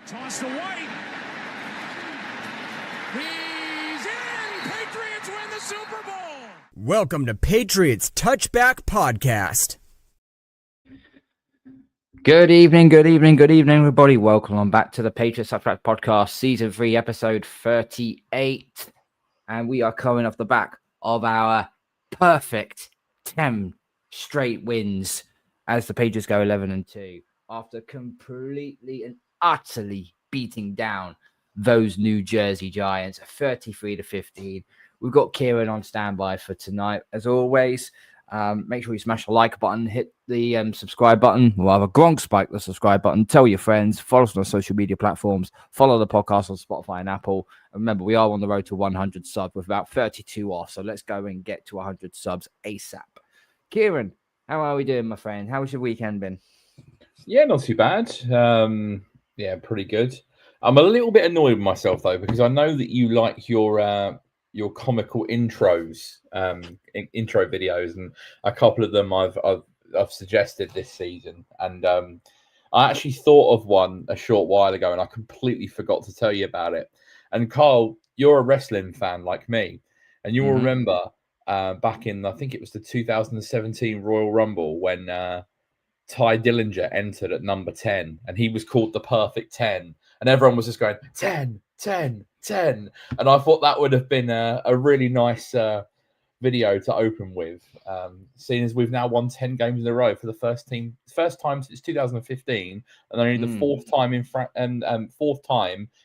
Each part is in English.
Toss to White. He's in! Patriots win the Super Bowl! Welcome to Patriots Touchback Podcast. Good evening, everybody. Welcome on back to the Patriots Touchback Podcast, Season 3, Episode 38. And we are coming off the back of our perfect 10 straight wins as the Patriots go 11-2 after completely and utterly beating down those New Jersey Giants 33-15. We've got Kieran on standby for tonight, as always. Make sure you smash the like button, hit the subscribe button, or rather Gronk spike the subscribe button, tell your friends, follow us on our social media platforms, follow the podcast on Spotify and Apple. And remember, we are on the road to 100 subs with about 32 off, so let's go and get to 100 subs ASAP. Kieran, how are we doing, my friend? How's your weekend been? Yeah, not too bad. Yeah, pretty good. I'm a little bit annoyed with myself, though, because I know that you like your comical intros, intro videos, and a couple of them I've suggested this season. And I actually thought of one a short while ago, and I completely forgot to tell you about it. And Carl, you're a wrestling fan like me, and you'll remember back in, I think it was the 2017 Royal Rumble when Ty Dillinger entered at number 10, and he was called the Perfect 10, and everyone was just going 10, 10, 10. And I thought that would have been a really nice video to open with, seeing as we've now won 10 games in a row for the first time since 2015, and only the fourth time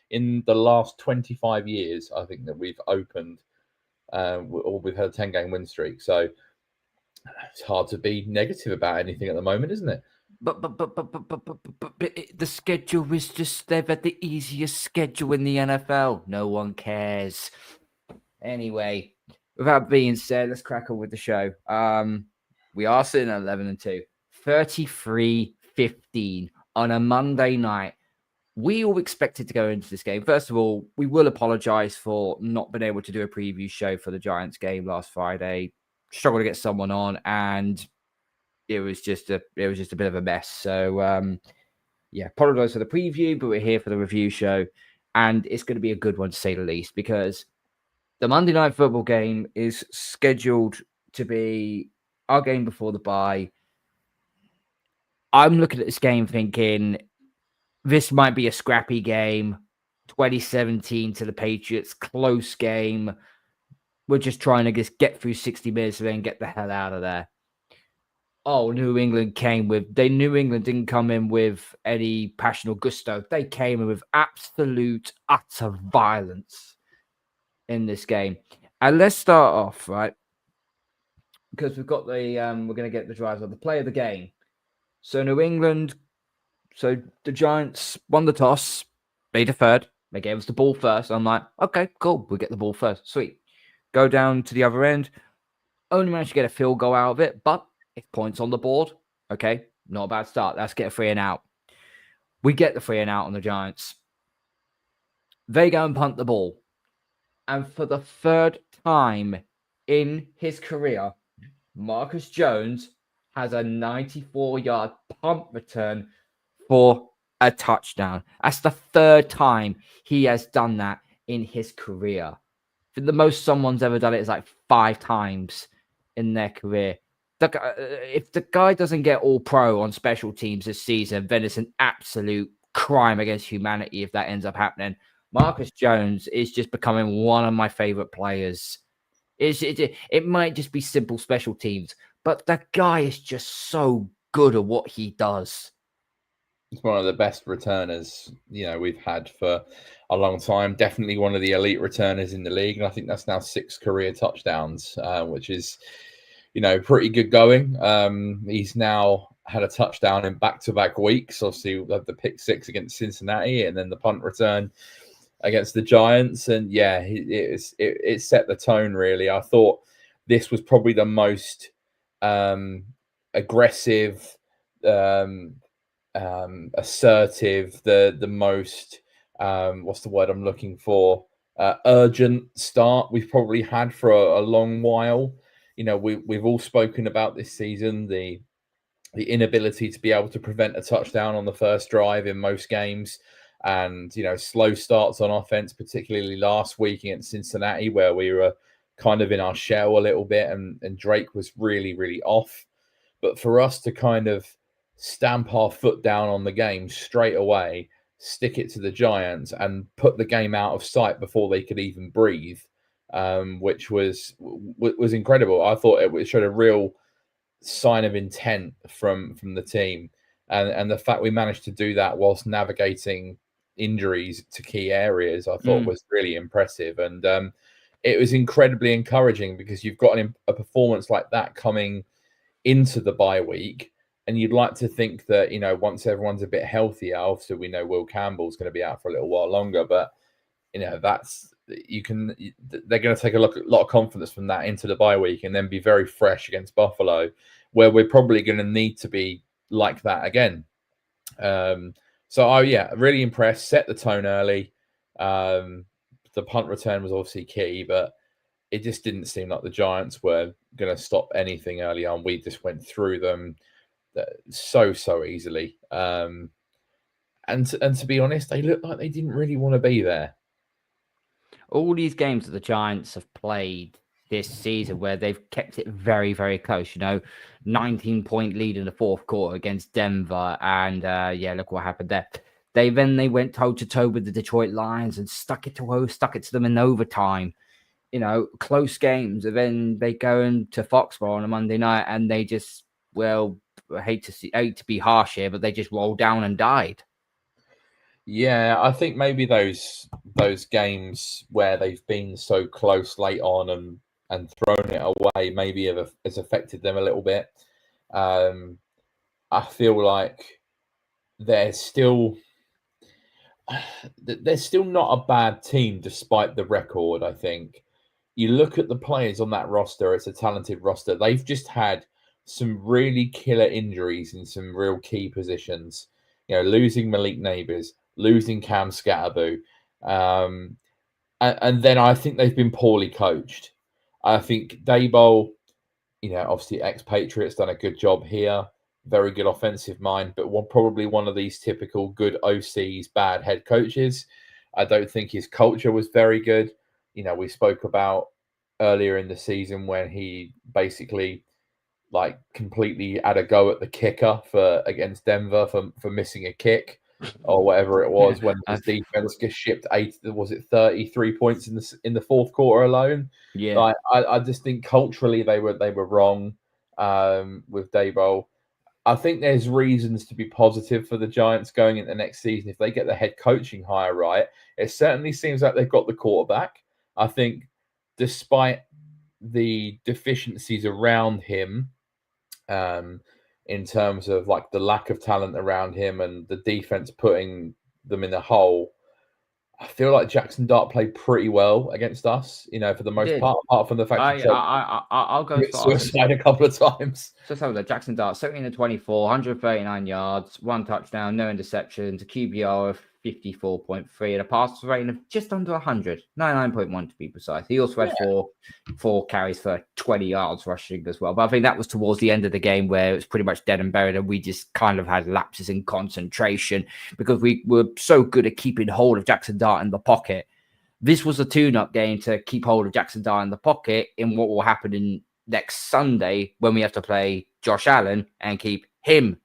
in the last 25 years, I think, that we've opened or we've had a 10-game win streak. So it's hard to be negative about anything at the moment, isn't it? But the schedule is just, they've had the easiest schedule in the NFL. No one cares. Anyway, with that being said, let's crack on with the show. We are sitting at 11-2, 33-15 on a Monday night. We all expected to go into this game. First of all, we will apologize for not being able to do a preview show for the Giants game last Friday. Struggled to get someone on, and it was just a bit of a mess. So apologize for the preview, but we're here for the review show, and it's going to be a good one to say the least, because the Monday Night Football game is scheduled to be our game before the bye. I'm looking at this game thinking this might be a scrappy game. 2017 to the Patriots, close game. We're just trying to get through 60 minutes and then get the hell out of there. Oh, New England didn't come in with any passion or gusto. They came in with absolute, utter violence in this game. And let's start off, right? Because we've got we're going to get the drives of the play of the game. So the Giants won the toss. They deferred. They gave us the ball first. I'm like, okay, cool. We'll get the ball first. Sweet. Go down to the other end. Only managed to get a field goal out of it, but it's points on the board. Okay, not a bad start. Let's get a 3 and out. We get the 3 and out on the Giants. They go and punt the ball. And for the third time in his career, Marcus Jones has a 94-yard punt return for a touchdown. That's the third time he has done that in his career. The most someone's ever done it is like 5 times in their career. If the guy doesn't get all pro on special teams this season, then it's an absolute crime against humanity if that ends up happening. Marcus Jones is just becoming one of my favorite players. It might just be simple special teams, but that guy is just so good at what he does. It's one of the best returners, we've had for a long time. Definitely one of the elite returners in the league. And I think that's now 6 career touchdowns, which is, pretty good going. He's now had a touchdown in back-to-back weeks. Obviously, we had the pick 6 against Cincinnati and then the punt return against the Giants. And yeah, it set the tone, really. I thought this was probably the most aggressive, assertive, the most what's the word I'm looking for, urgent start we've probably had for a long while. We've all spoken about this season, the inability to be able to prevent a touchdown on the first drive in most games. and slow starts on offense, particularly last week against Cincinnati, where we were kind of in our shell a little bit, and Drake was really, really off. But for us to kind of stamp our foot down on the game straight away, stick it to the Giants, and put the game out of sight before they could even breathe, which was incredible. I thought it showed a real sign of intent from the team, and the fact we managed to do that whilst navigating injuries to key areas, I thought was really impressive. And it was incredibly encouraging, because you've got a performance like that coming into the bye week, and you'd like to think that once everyone's a bit healthier, obviously we know Will Campbell's going to be out for a little while longer, but they're going to take a lot of confidence from that into the bye week, and then be very fresh against Buffalo, where we're probably going to need to be like that again. Really impressed. Set the tone early. The punt return was obviously key, but it just didn't seem like the Giants were going to stop anything early on. We just went through them so easily. And to be honest, they looked like they didn't really want to be there. All these games that the Giants have played this season, where they've kept it very, very close, 19-point lead in the fourth quarter against Denver. And look what happened there. They went toe-to-toe with the Detroit Lions and stuck it to them in overtime. Close games. And then they go into Foxborough on a Monday night, and they just, I hate to be harsh here, but they just rolled down and died. Yeah, I think maybe those games where they've been so close late on and thrown it away maybe has affected them a little bit. I feel like they're still not a bad team despite the record. I think you look at the players on that roster; it's a talented roster. They've just had some really killer injuries in some real key positions. Losing Malik Neighbors, losing Cam Scatterboo, and then I think they've been poorly coached. I think Daboll, obviously ex-Patriots, done a good job here. Very good offensive mind, but probably one of these typical good OCs, bad head coaches. I don't think his culture was very good. We spoke about earlier in the season when he basically completely had a go at the kicker against Denver for missing a kick or whatever it was, when his defense gets shipped 33 points in the fourth quarter alone. Yeah, I just think culturally they were wrong with Daboll. I think there's reasons to be positive for the Giants going into next season if they get the head coaching hire right. It certainly seems like they've got the quarterback. I think despite the deficiencies around him, in terms of the lack of talent around him and the defense putting them in a hole, I feel like Jackson Dart played pretty well against us, for the most part, apart from the fact I'll go suicide a couple of times. So let's have a look. Jackson Dart, 17-24, 139 yards, 1 touchdown, no interceptions, a QBR of 54.3, and a pass rating of just under 100, 99.1 to be precise. He also had four carries for 20 yards rushing as well. But I think that was towards the end of the game where it was pretty much dead and buried, and we just kind of had lapses in concentration because we were so good at keeping hold of Jackson Dart in the pocket. This was a tune-up game to keep hold of Jackson Dart in the pocket in what will happen in next Sunday when we have to play Josh Allen and keep him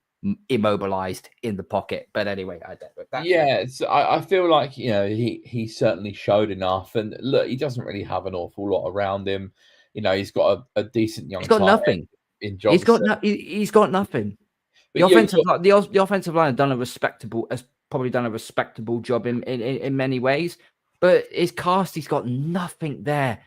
immobilized in the pocket. But anyway, I feel like he certainly showed enough, and look, he doesn't really have an awful lot around him. He's got a decent young. He's got nothing. He's got nothing. The offensive line has probably done a respectable job in many ways, but his cast, he's got nothing there.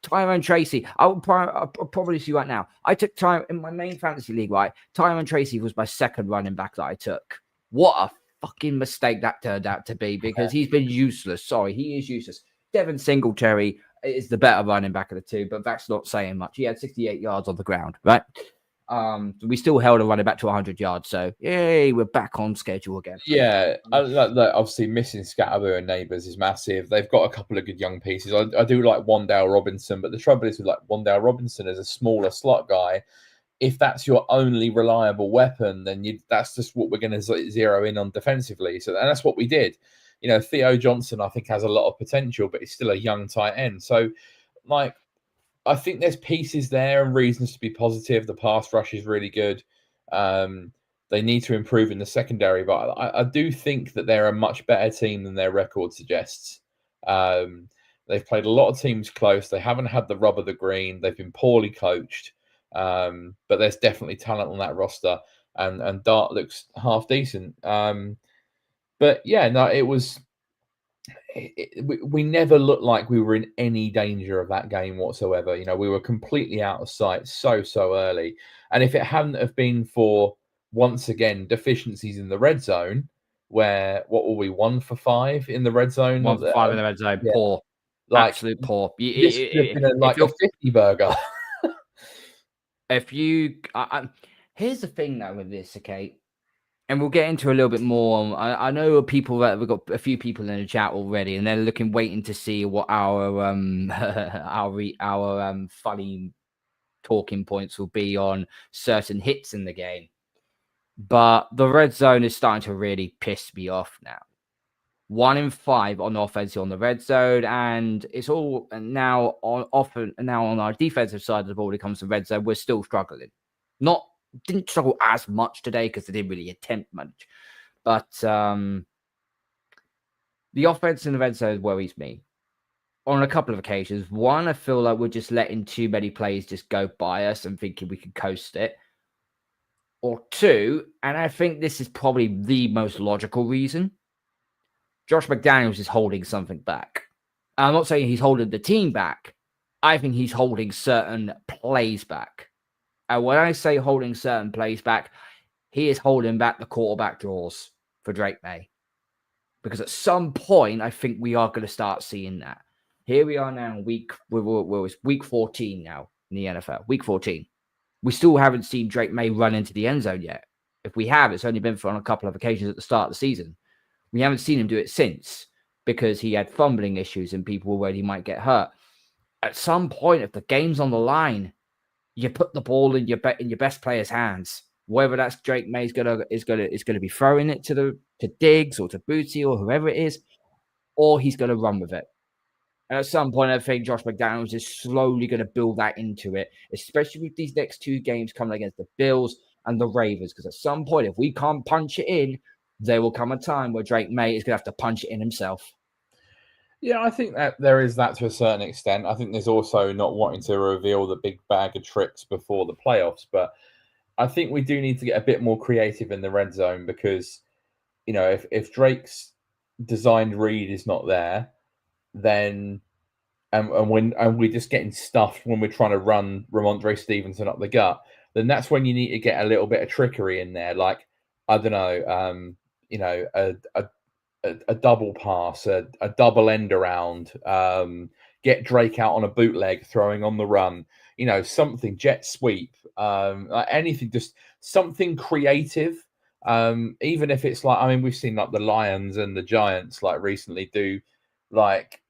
Tyrone Tracy, I'll probably see right now. I took time in my main fantasy league, right? Tyrone Tracy was my second running back that I took. What a fucking mistake that turned out to be, because he's been useless. Sorry, he is useless. Devin Singletary is the better running back of the two, but that's not saying much. He had 68 yards on the ground, right? We still held a running back to 100 yards, so yay, we're back on schedule again. Yeah, obviously missing Scatterboo and Neighbors is massive. They've got a couple of good young pieces. I do like Wan'Dale Robinson, but the trouble is with Wan'Dale Robinson as a smaller slot guy, if that's your only reliable weapon, then that's just what we're going to zero in on defensively. So and that's what we did. Theo Johnson, I think, has a lot of potential, but he's still a young tight end. So, like, I think there's pieces there and reasons to be positive. The pass rush is really good. They need to improve in the secondary, but I do think that they're a much better team than their record suggests. They've played a lot of teams close. They haven't had the rub of the green. They've been poorly coached, but there's definitely talent on that roster, and Dart looks half decent. But yeah, no, it was. We never looked like we were in any danger of that game whatsoever. We were completely out of sight so early. And if it hadn't have been for, once again, deficiencies in the red zone, where, what were we, 1 for 5 in the red zone? 1 for 5 in the red zone. Yeah. Poor. Absolute poor. This could have been a 50 burger. If you... here's the thing, though, with this, okay? And we'll get into a little bit more. I know people that we've got a few people in the chat already, and they're waiting to see what our funny talking points will be on certain hits in the game. But the red zone is starting to really piss me off now. 1 in 5 on offense on the red zone, and it's all now on our defensive side of the ball when it comes to red zone. We're still struggling. Didn't struggle as much today because they didn't really attempt much. But the offense in the red zone worries me on a couple of occasions. One, I feel like we're just letting too many plays just go by us and thinking we can coast it. Or 2, and I think this is probably the most logical reason, Josh McDaniels is holding something back. I'm not saying he's holding the team back. I think he's holding certain plays back. And when I say holding certain plays back, he is holding back the quarterback draws for Drake Maye. Because at some point, I think we are going to start seeing that. Here we are now, week 14 now in the NFL. Week 14. We still haven't seen Drake Maye run into the end zone yet. If we have, it's only been on a couple of occasions at the start of the season. We haven't seen him do it since because he had fumbling issues and people were worried he might get hurt. At some point, if the game's on the line, you put the ball in your best player's hands. Whether that's Drake Maye is gonna be throwing it to Diggs or to Boutte or whoever it is, or he's gonna run with it. And at some point, I think Josh McDaniels is slowly going to build that into it, especially with these next 2 games coming against the Bills and the Ravens. Because at some point, if we can't punch it in, there will come a time where Drake Maye is going to have to punch it in himself. Yeah, I think that there is that to a certain extent. I think there's also not wanting to reveal the big bag of tricks before the playoffs, but I think we do need to get a bit more creative in the red zone because, if Drake's designed read is not there, then and we're just getting stuffed when we're trying to run Ramondre Stevenson up the gut, then that's when you need to get a little bit of trickery in there, like I don't know, a double pass, a double end around, get Drake out on a bootleg, throwing on the run, something, jet sweep, like anything, just something creative. Even if it's like, we've seen like the Lions and the Giants like recently do like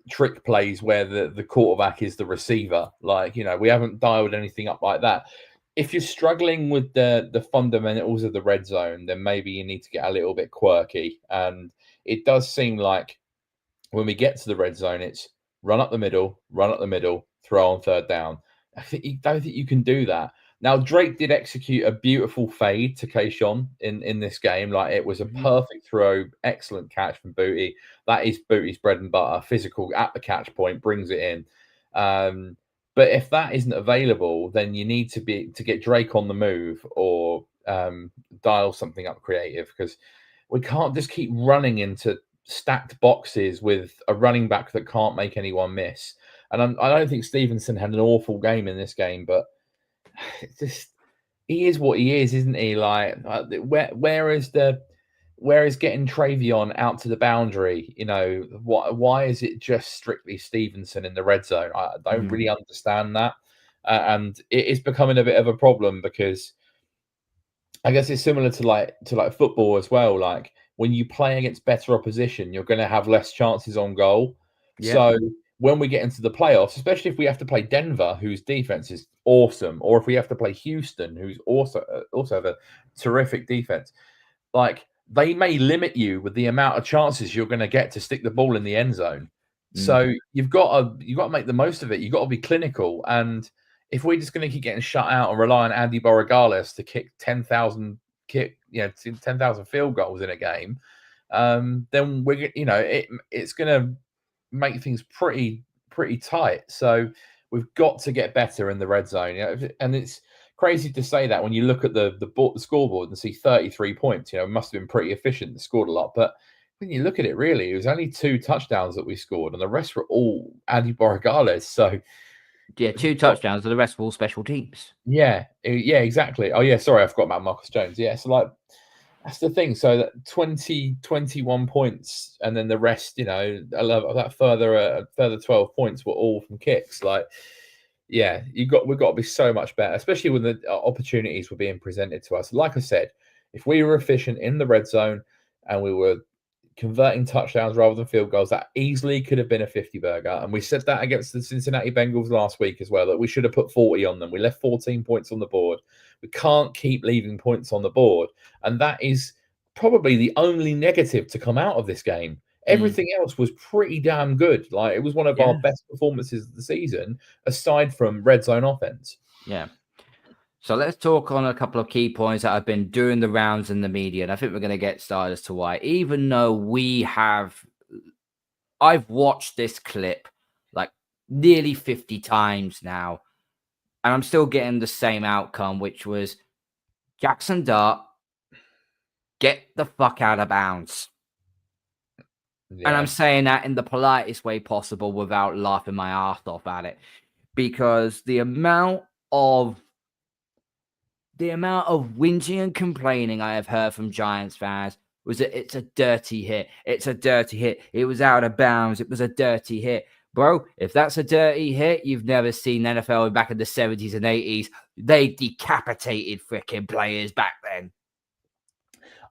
trick plays where the quarterback is the receiver. Like, we haven't dialed anything up like that. If you're struggling with the fundamentals of the red zone, then maybe you need to get a little bit quirky. And it does seem like when we get to the red zone, it's run up the middle, throw on 3rd down. I don't think you can do that. Now, Drake did execute a beautiful fade to Kayshawn in this game. Like, it was a perfect throw, excellent catch from Boutte. That is Boutte's bread and butter, physical at the catch point, brings it in. But if that isn't available, then you need to get Drake on the move or dial something up creative, because we can't just keep running into stacked boxes with a running back that can't make anyone miss. And I don't think Stevenson had an awful game in this game, but he is what he is, isn't he? Like, where is getting Travion out to the boundary? Why is it just strictly Stevenson in the red zone? I don't really understand that, and it is becoming a bit of a problem because I guess it's similar to like football as well. Like, when you play against better opposition, you're going to have less chances on goal. Yeah. So when we get into the playoffs, especially if we have to play Denver, whose defense is awesome, or if we have to play Houston, who's also have a terrific defense, like, they may limit you with the amount of chances you're going to get to stick the ball in the end zone. So you've got to make the most of it. You've got to be clinical. And if we're just going to keep getting shut out and rely on Andy Borregales to kick 10,000 field goals in a game, then it's going to make things pretty tight. So we've got to get better in the red zone. And it's crazy to say that when you look at the scoreboard and see 33 points. It must have been pretty efficient. Scored a lot, but when you look at it, really, it was only 2 touchdowns that we scored, and the rest were all Andy Borregales. So, 2 touchdowns, and the rest were all special teams. Yeah, exactly. Oh, yeah, sorry, I forgot about Marcus Jones. Yeah, so that's the thing. So that 21 points, and then the rest, that further 12 points were all from kicks. We've got to be so much better, especially when the opportunities were being presented to us. Like I said, if we were efficient in the red zone and we were converting touchdowns rather than field goals, that easily could have been a 50 burger. And we said that against the Cincinnati Bengals last week as well, that we should have put 40 on them. We left 14 points on the board. We can't keep leaving points on the board. And that is probably the only negative to come out of this game. Everything else was pretty damn good. It was one of our best performances of the season, aside from red zone offense. Yeah. So let's talk on a couple of key points that have been doing the rounds in the media. And I think we're going to get started as to why. Even though I've watched this clip nearly 50 times now, and I'm still getting the same outcome, which was Jackson Dart, get the fuck out of bounds. Yeah. And I'm saying that in the politest way possible without laughing my ass off at it. Because the amount of whinging and complaining I have heard from Giants fans was that it's a dirty hit. It's a dirty hit. It was out of bounds. It was a dirty hit. Bro, if that's a dirty hit, you've never seen NFL back in the 70s and 80s. They decapitated freaking players back then.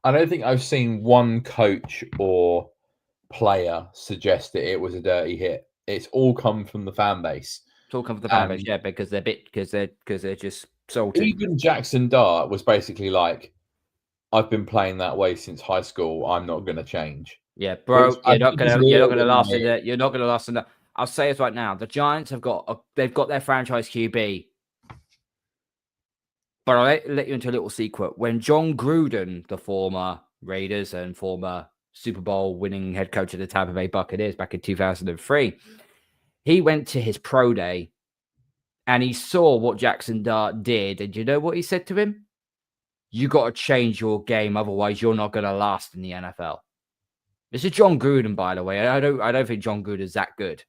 I don't think I've seen one coach or player suggest that it was a dirty hit. It's all come from the fan base. It's all come from the fan base, because they're just salty. Even Jackson Dart was basically like, I've been playing that way since high school. I'm not going to change. Yeah, bro, you're not going to last in that. You're not going to last in that. I'll say it right now. The Giants they've got their franchise QB. But I'll let you into a little secret. When John Gruden, the former Raiders and former Super Bowl winning head coach of the Tampa Bay Buccaneers back in 2003, he went to his pro day and he saw what Jackson Dart did. And you know what he said to him? You got to change your game, otherwise you're not going to last in the NFL. This is John Gruden, by the way. I don't think John Gruden is that good,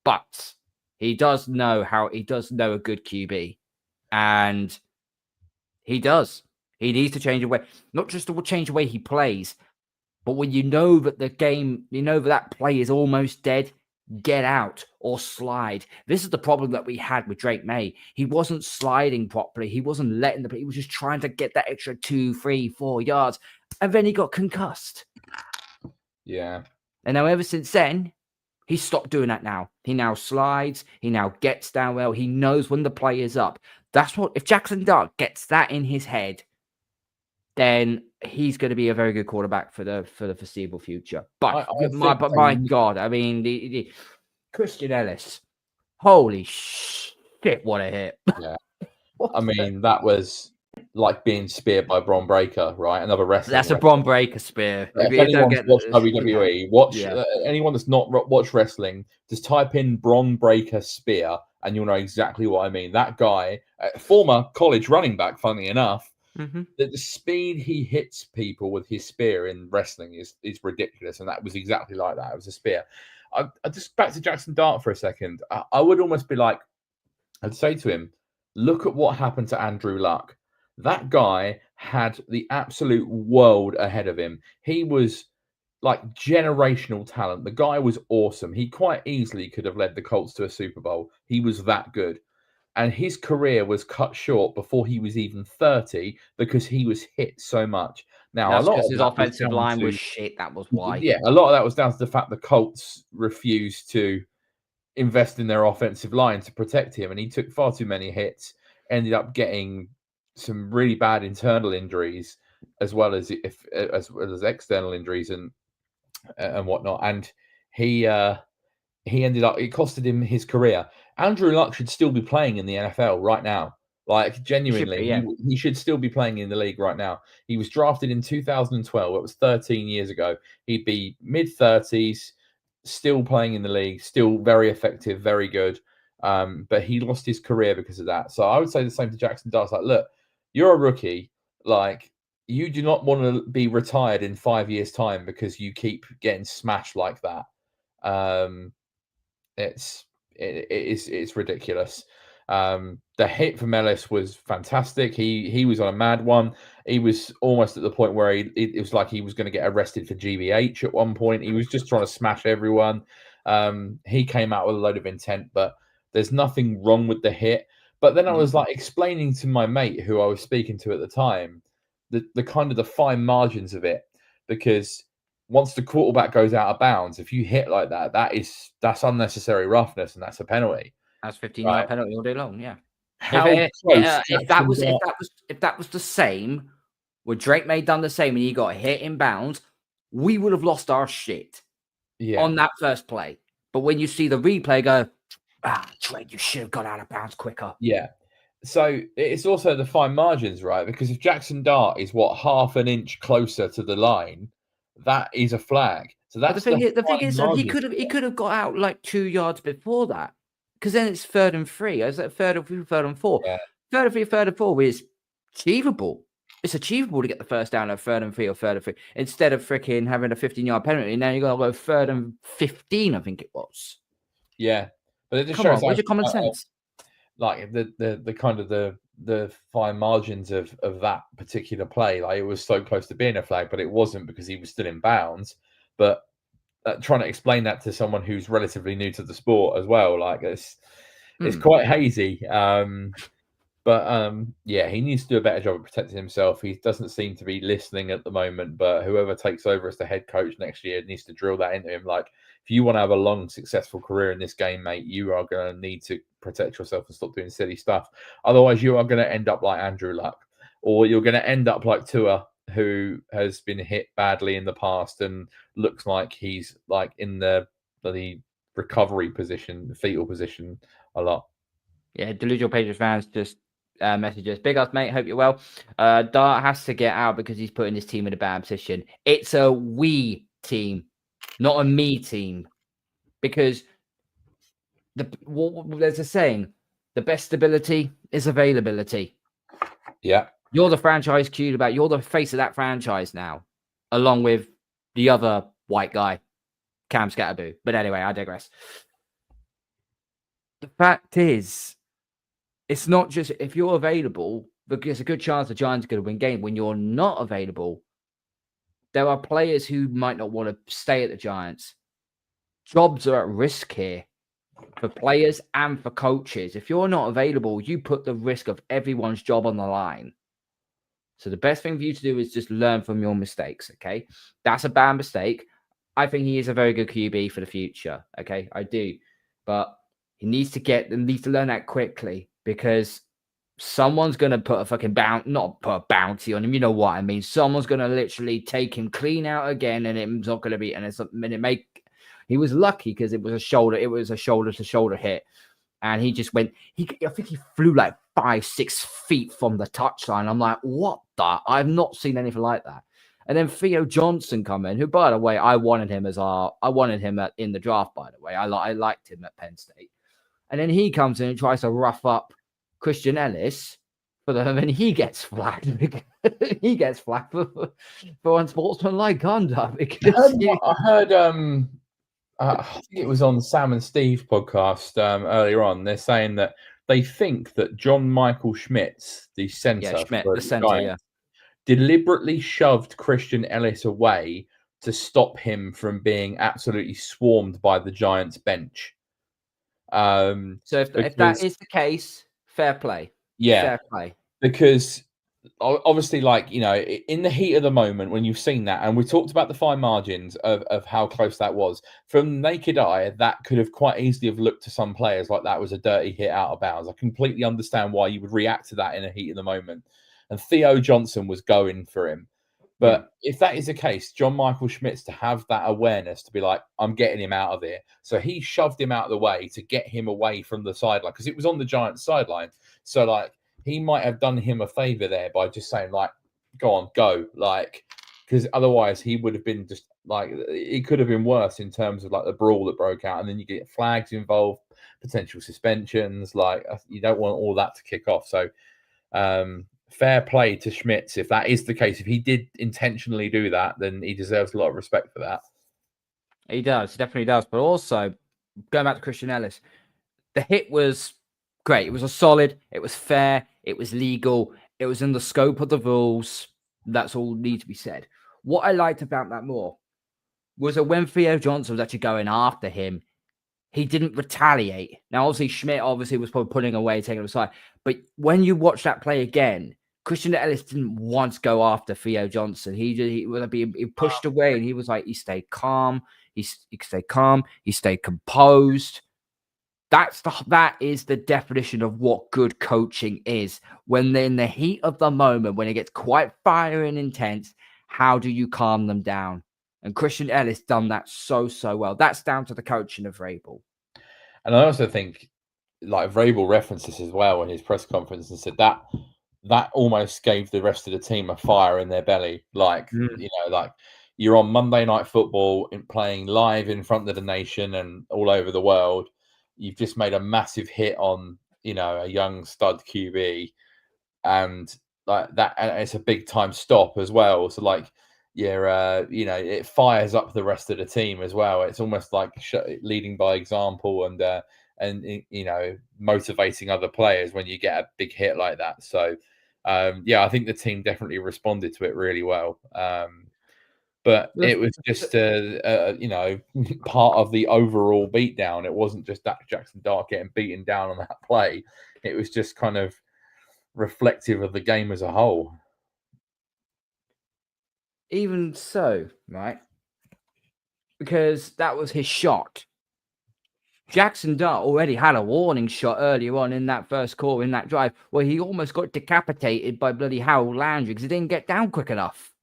but he does know a good QB, and he does. He needs to change the way, not just to change the way he plays, but when you know that the game, that play is almost dead, get out or slide. This is the problem that we had with Drake Maye. He wasn't sliding properly. He wasn't letting he was just trying to get that extra 2, 3, 4 yards. And then he got concussed. Yeah. And now ever since then, he stopped doing that now. He now slides. He now gets down well. He knows when the play is up. That's what, if Jackson Dart gets that in his head, then he's going to be a very good quarterback for the foreseeable future. But my God, I mean, the Christian Ellis, holy shit, what a hit! Yeah, I mean that was like being speared by Bron Breakker, right? Another wrestler. That's a Bron Breakker spear. If anyone's watched WWE, anyone that's not watched wrestling, just type in Bron Breakker spear, and you'll know exactly what I mean. That guy, former college running back, funny enough. Mm-hmm. The speed he hits people with his spear in wrestling is ridiculous, and that was exactly like that. It was a spear. I just back to Jackson Dart for a second. I would almost be like, I'd say to him, look at what happened to Andrew Luck. That guy had the absolute world ahead of him. He was like generational talent. The guy was awesome. He quite easily could have led the Colts to a Super Bowl. He was that good. And his career was cut short before he was even 30 because he was hit so much. Now, that's a lot because of his offensive line was shit. That was why. Yeah, a lot of that was down to the fact the Colts refused to invest in their offensive line to protect him. And he took far too many hits, ended up getting some really bad internal injuries. as well as external injuries and whatnot. And he ended up, it costed him his career. Andrew Luck should still be playing in the NFL right now. Like, genuinely, he should still be playing in the league right now. He was drafted in 2012. It was 13 years ago. He'd be mid-30s, still playing in the league, still very effective, very good. But he lost his career because of that. So I would say the same to Jackson Dart. Like, look, you're a rookie. Like, you do not want to be retired in 5 years' time because you keep getting smashed like that. It's ridiculous. The hit from Ellis was fantastic. He was on a mad one. He was almost at the point where it was like he was going to get arrested for GBH at one point. He was just trying to smash everyone. He came out with a load of intent, but there's nothing wrong with the hit. But then I was like explaining to my mate who I was speaking to at the time the kind of the fine margins of it, because once the quarterback goes out of bounds, if you hit like that, that's unnecessary roughness, and that's a penalty. That's 15-yard penalty all day long. Yeah. If that was the same, where Drake May done the same and he got hit in bounds, we would have lost our shit on that first play. But when you see the replay, go, Drake, you should have got out of bounds quicker. Yeah. So it's also the fine margins, right? Because if Jackson Dart is half an inch closer to the line, that is a flag. So that's the thing is, he could have got out like 2 yards before that, because then it's 3rd and 3. It's like 3rd and 4. Yeah. 3rd and 3, 3rd and 4 is achievable. It's achievable to get the first down at 3rd and 3 or 3rd and 3 instead of freaking having a 15-yard penalty. Now you got to go 3rd and 15, I think it was. Yeah, but it just Come shows on, where's your common sense? Like the kind of the fine margins of that particular play. Like, it was so close to being a flag, but it wasn't because he was still in bounds. But trying to explain that to someone who's relatively new to the sport as well, like it's quite hazy. Yeah, he needs to do a better job of protecting himself. He doesn't seem to be listening at the moment, but whoever takes over as the head coach next year needs to drill that into him. Like, if you want to have a long, successful career in this game, mate, you are going to need to protect yourself and stop doing silly stuff. Otherwise, you are going to end up like Andrew Luck, or you're going to end up like Tua, who has been hit badly in the past and looks like he's like in the recovery position, the fetal position a lot. Yeah, delusional Patriots fans just messages. Big ups, mate. Hope you're well. Dart has to get out because he's putting his team in a bad position. It's a we team, not a me team. Because there's a saying, the best stability is availability. Yeah. You're the franchise quarterback. You're the face of that franchise now, along with the other white guy, Cam Scatterboo. But anyway, I digress. The fact is, it's not just if you're available, because there's a good chance the Giants are going to win game. When you're not available, there are players who might not want to stay at the Giants. Jobs are at risk here for players and for coaches. If you're not available, you put the risk of everyone's job on the line. So the best thing for you to do is just learn from your mistakes, okay? That's a bad mistake. I think he is a very good QB for the future, okay? I do. But he needs to learn that quickly, because someone's going to put a fucking not put a bounty on him. You know what I mean? Someone's going to literally take him clean out again, and it's not going to be, he was lucky because it was a shoulder to shoulder hit. And he just went, I think he flew like 5-6 feet from the touchline. I'm like, what the? I've not seen anything like that. And then Theo Johnson come in, who, by the way, I wanted him in the draft, by the way. I liked him at Penn State. And then he comes in and tries to rough up Christian Ellis for them, and he gets flagged. He gets flagged for unsportsmanlike conduct. Because I heard I think it was on Sam and Steve podcast earlier on. They're saying that they think that John Michael Schmitz, the center, deliberately shoved Christian Ellis away to stop him from being absolutely swarmed by the Giants bench. So if that is the case, fair play. Yeah, fair play. Because obviously, like, you know, in the heat of the moment when you've seen that, and we talked about the fine margins of how close that was, from naked eye, that could have quite easily have looked to some players like that was a dirty hit out of bounds. I completely understand why you would react to that in a heat of the moment. And Theo Johnson was going for him. But if that is the case, John Michael Schmidt's to have that awareness to be like, I'm getting him out of here. So he shoved him out of the way to get him away from the sideline because it was on the Giants sideline. So like he might have done him a favor there by just saying like, go on, go. Like, because otherwise he would have been just like, it could have been worse in terms of like the brawl that broke out. And then you get flags involved, potential suspensions. Like you don't want all that to kick off. So, fair play to Schmitz. If that is the case, if he did intentionally do that, then he deserves a lot of respect for that. He does, definitely does. But also, going back to Christian Ellis, the hit was great. It was a solid, it was fair, it was legal, it was in the scope of the rules. That's all need to be said. What I liked about that more was that when Theo Johnson was actually going after him, he didn't retaliate. Now, obviously, Schmidt was probably pulling away, taking him aside. But when you watch that play again, Christian Ellis didn't once go after Theo Johnson. He pushed away, and he was like, he stayed calm. He stayed calm. He stayed composed. That is the definition of what good coaching is. When they're in the heat of the moment, when it gets quite fiery and intense, how do you calm them down? And Christian Ellis done that so well. That's down to the coaching of Vrabel. And I also think, like Vrabel referenced this as well in his press conference and said that almost gave the rest of the team a fire in their belly. Like, you know, like you're on Monday Night Football and playing live in front of the nation and all over the world. You've just made a massive hit on, you know, a young stud QB, and like that, and it's a big time stop as well. So like, yeah, you know, it fires up the rest of the team as well. It's almost like leading by example and you know, motivating other players when you get a big hit like that. So yeah, I think the team definitely responded to it really well. But it was just you know, part of the overall beatdown. It wasn't just Jackson Dart getting beaten down on that play. It was just kind of reflective of the game as a whole. Even so, right? Because that was his shot. Jackson Dart already had a warning shot earlier on in that first quarter, in that drive, where he almost got decapitated by bloody Harold Landry because he didn't get down quick enough.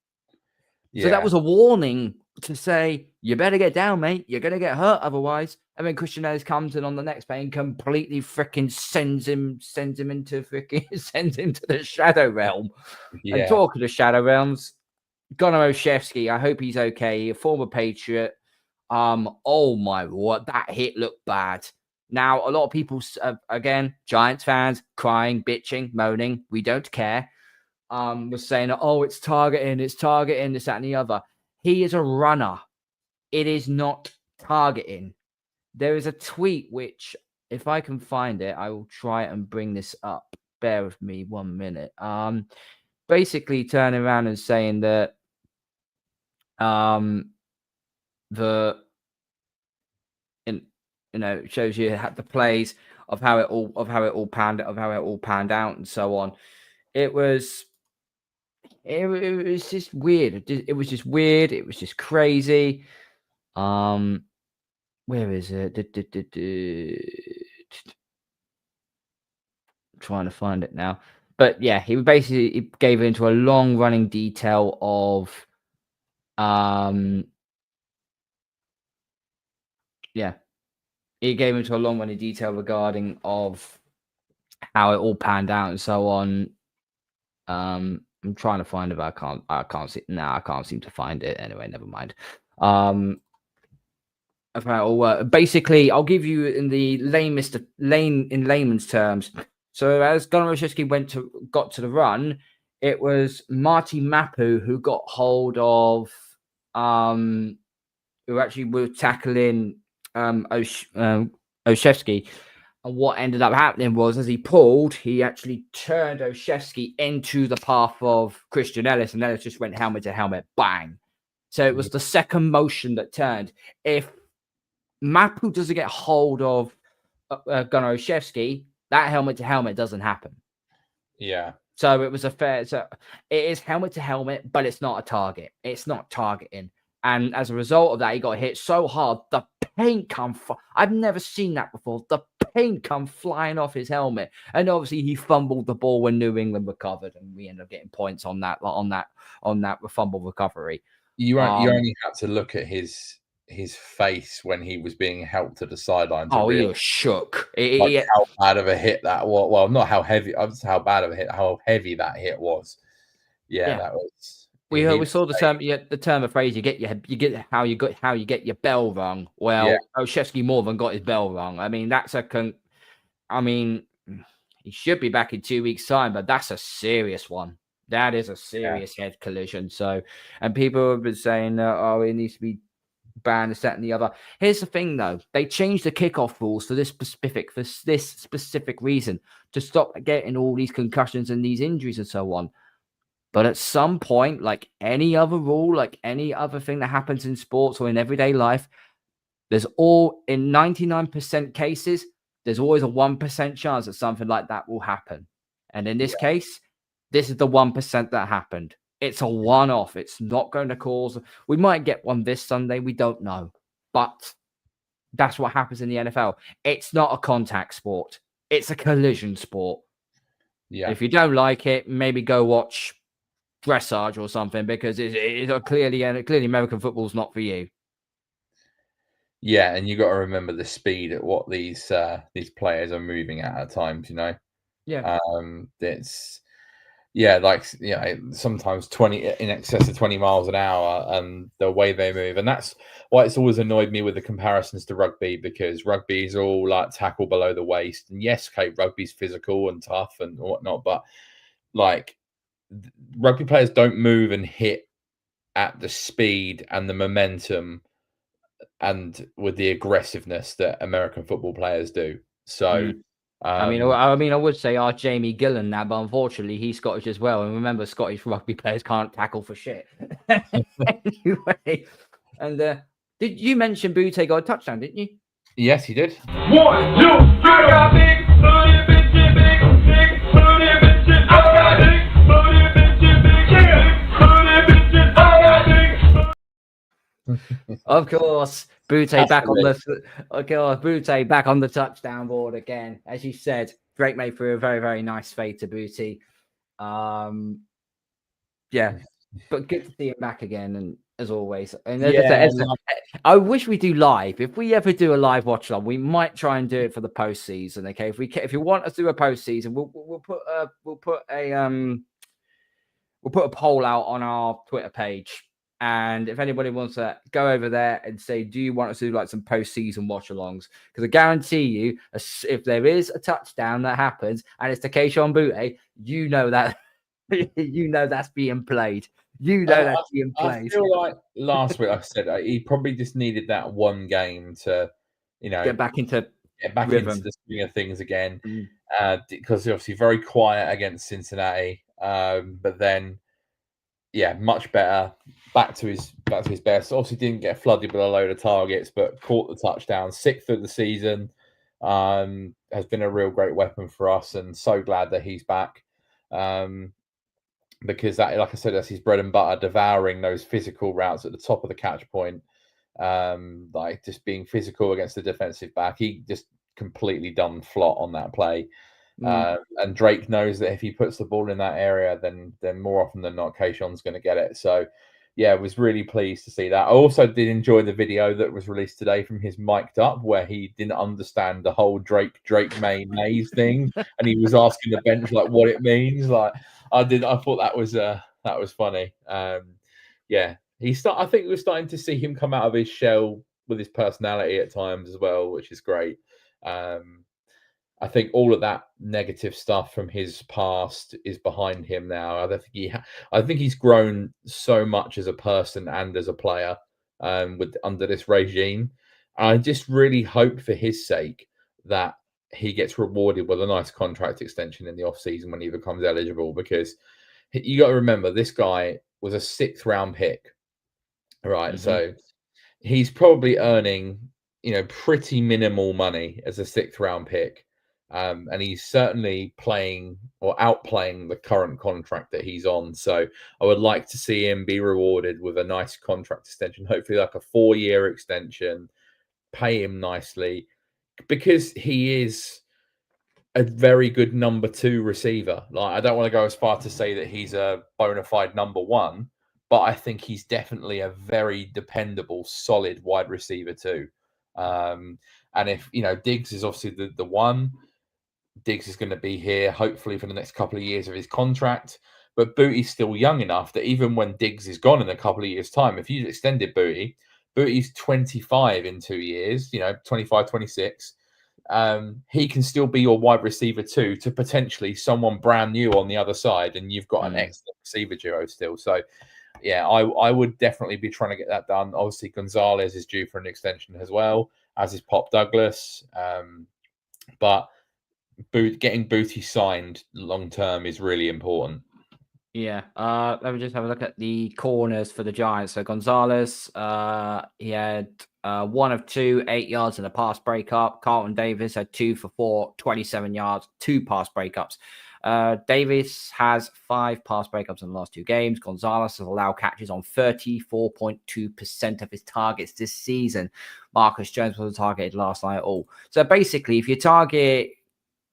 Yeah. So that was a warning to say, you better get down, mate. You're going to get hurt otherwise. And then Christian Ellis comes in on the next play and completely freaking sends him into the shadow realm. Yeah. And talking to shadow realms, Gunnar Olszewski, I hope he's okay. A former Patriot. Oh my word, that hit looked bad. Now, a lot of people, again, Giants fans, crying, bitching, moaning. We don't care. Was saying, oh, it's targeting, this, that, and the other. He is a runner. It is not targeting. There is a tweet which, if I can find it, I will try and bring this up. Bear with me 1 minute. Basically turning around and saying that it shows you the plays of how it all panned out and so on. It was just weird. It was just weird. It was just crazy. Where is it? Trying to find it now. But yeah, he basically gave into a long running detail of he gave into a long running detail regarding of how it all panned out and so on. I'm trying to find it, but I can't see. No, I can't seem to find it. Anyway, never mind. Basically, I'll give you in the layman's terms. So as Gunnar Olszewski got to the run, it was Marty Mapu who got hold of who actually were tackling Olszewski. And what ended up happening was, as he pulled, he actually turned Olszewski into the path of Christian Ellis, and Ellis just went helmet to helmet, bang. So it was the second motion that turned. If Mapu doesn't get hold of Gunnar Olszewski, that helmet to helmet doesn't happen. Yeah. So it was it is helmet to helmet, but it's not a target. It's not targeting. And as a result of that, he got hit so hard, the paint I've never seen that before. The paint come flying off his helmet. And obviously he fumbled the ball when New England recovered, and we ended up getting points on that fumble recovery. You only had to look at his face when he was being helped to the sideline. Oh, he was shook. How bad of a hit that was. Well, not how heavy. How bad of a hit. How heavy that hit was. Yeah. That was. We saw the term of phrase. You get how you get your bell rung. Well, Olszewski more than got his bell rung. I mean, he should be back in 2 weeks' time, but that's a serious one. That is a serious head collision. So, and people have been saying, it needs to be banned, this, that, and the other. Here's the thing, though. They changed the kickoff rules for this specific reason, to stop getting all these concussions and these injuries and so on. But at some point, like any other rule, like any other thing that happens in sports or in everyday life, in 99% cases, there's always a 1% chance that something like that will happen. And in this case, this is the 1% that happened. It's a one-off. It's not going to cause... We might get one this Sunday. We don't know. But that's what happens in the NFL. It's not a contact sport. It's a collision sport. Yeah. If you don't like it, maybe go watch dressage or something, because it's clearly American football is not for you. Yeah, and you got to remember the speed at what these players are moving at times. Yeah. It's sometimes in excess of 20 miles an hour, and the way they move, and that's why it's always annoyed me with the comparisons to rugby, because rugby is all like tackle below the waist, and yes, okay, rugby's physical and tough and whatnot, but like rugby players don't move and hit at the speed and the momentum and with the aggressiveness that American football players do. So, I would say our Jamie Gillan now, but unfortunately he's Scottish as well. And remember, Scottish rugby players can't tackle for shit. Anyway, and did you mention Boutte got a touchdown? Didn't you? Yes, he did. 1, 2, I got big, Of course, Boutte back on the touchdown board again. As you said, Drake made for a very, very nice fade to Boutte. But good to see him back again, and as always. And I wish we do live. If we ever do a live watch along, we might try and do it for the postseason. Okay, if you want us to do a postseason, we'll put a poll out on our Twitter page. And if anybody wants to go over there and say, do you want us to do like some postseason watch-alongs? Because I guarantee you, if there is a touchdown that happens and it's to Keishon Boutte, you know that's being played. That's being played. I feel like last week I said he probably just needed that one game to, get back into the swing of things again. Because obviously very quiet against Cincinnati, but then. Yeah, much better. Back to his best. Obviously, didn't get flooded with a load of targets, but caught the touchdown. 6th of the season. Has been a real great weapon for us, and so glad that he's back. Because that, like I said, that's his bread and butter. Devouring those physical routes at the top of the catch point, like just being physical against the defensive back. He just completely done flot on that play. And Drake knows that if he puts the ball in that area, then more often than not, Keishon's going to get it. So, yeah, I was really pleased to see that. I also did enjoy the video that was released today from his mic'd up, where he didn't understand the whole Drake maze thing, and he was asking the bench like what it means. Like I thought that was funny. I think we're starting to see him come out of his shell with his personality at times as well, which is great. I think all of that negative stuff from his past is behind him now. I think he's grown so much as a person and as a player under this regime. I just really hope for his sake that he gets rewarded with a nice contract extension in the offseason when he becomes eligible, because you got to remember this guy was a 6th round pick, right? Mm-hmm. So he's probably earning, pretty minimal money as a 6th round pick. And he's certainly playing or outplaying the current contract that he's on. So I would like to see him be rewarded with a nice contract extension, hopefully like a 4-year extension, pay him nicely, because he is a very good number 2 receiver. Like, I don't want to go as far to say that he's a bona fide number 1, but I think he's definitely a very dependable, solid wide receiver too. And if Diggs is obviously the one, Diggs is going to be here hopefully for the next couple of years of his contract. But Boutte's still young enough that even when Diggs is gone in a couple of years' time, if you extended Boutte's 25 in 2 years, 25, 26. He can still be your wide receiver too, to potentially someone brand new on the other side, and you've got an excellent receiver duo still. So, yeah, I would definitely be trying to get that done. Obviously, Gonzalez is due for an extension as well, as is Pop Douglas. But getting Boutte signed long term is really important. Yeah. Let me just have a look at the corners for the Giants. So Gonzalez, he had 1 of 2, 8 yards in a pass breakup. Carlton Davis had 2 for 4, 27 yards, 2 pass breakups. Davis has 5 pass breakups in the last 2 games. Gonzalez has allowed catches on 34.2% of his targets this season. Marcus Jones was targeted last night all. So basically, if you target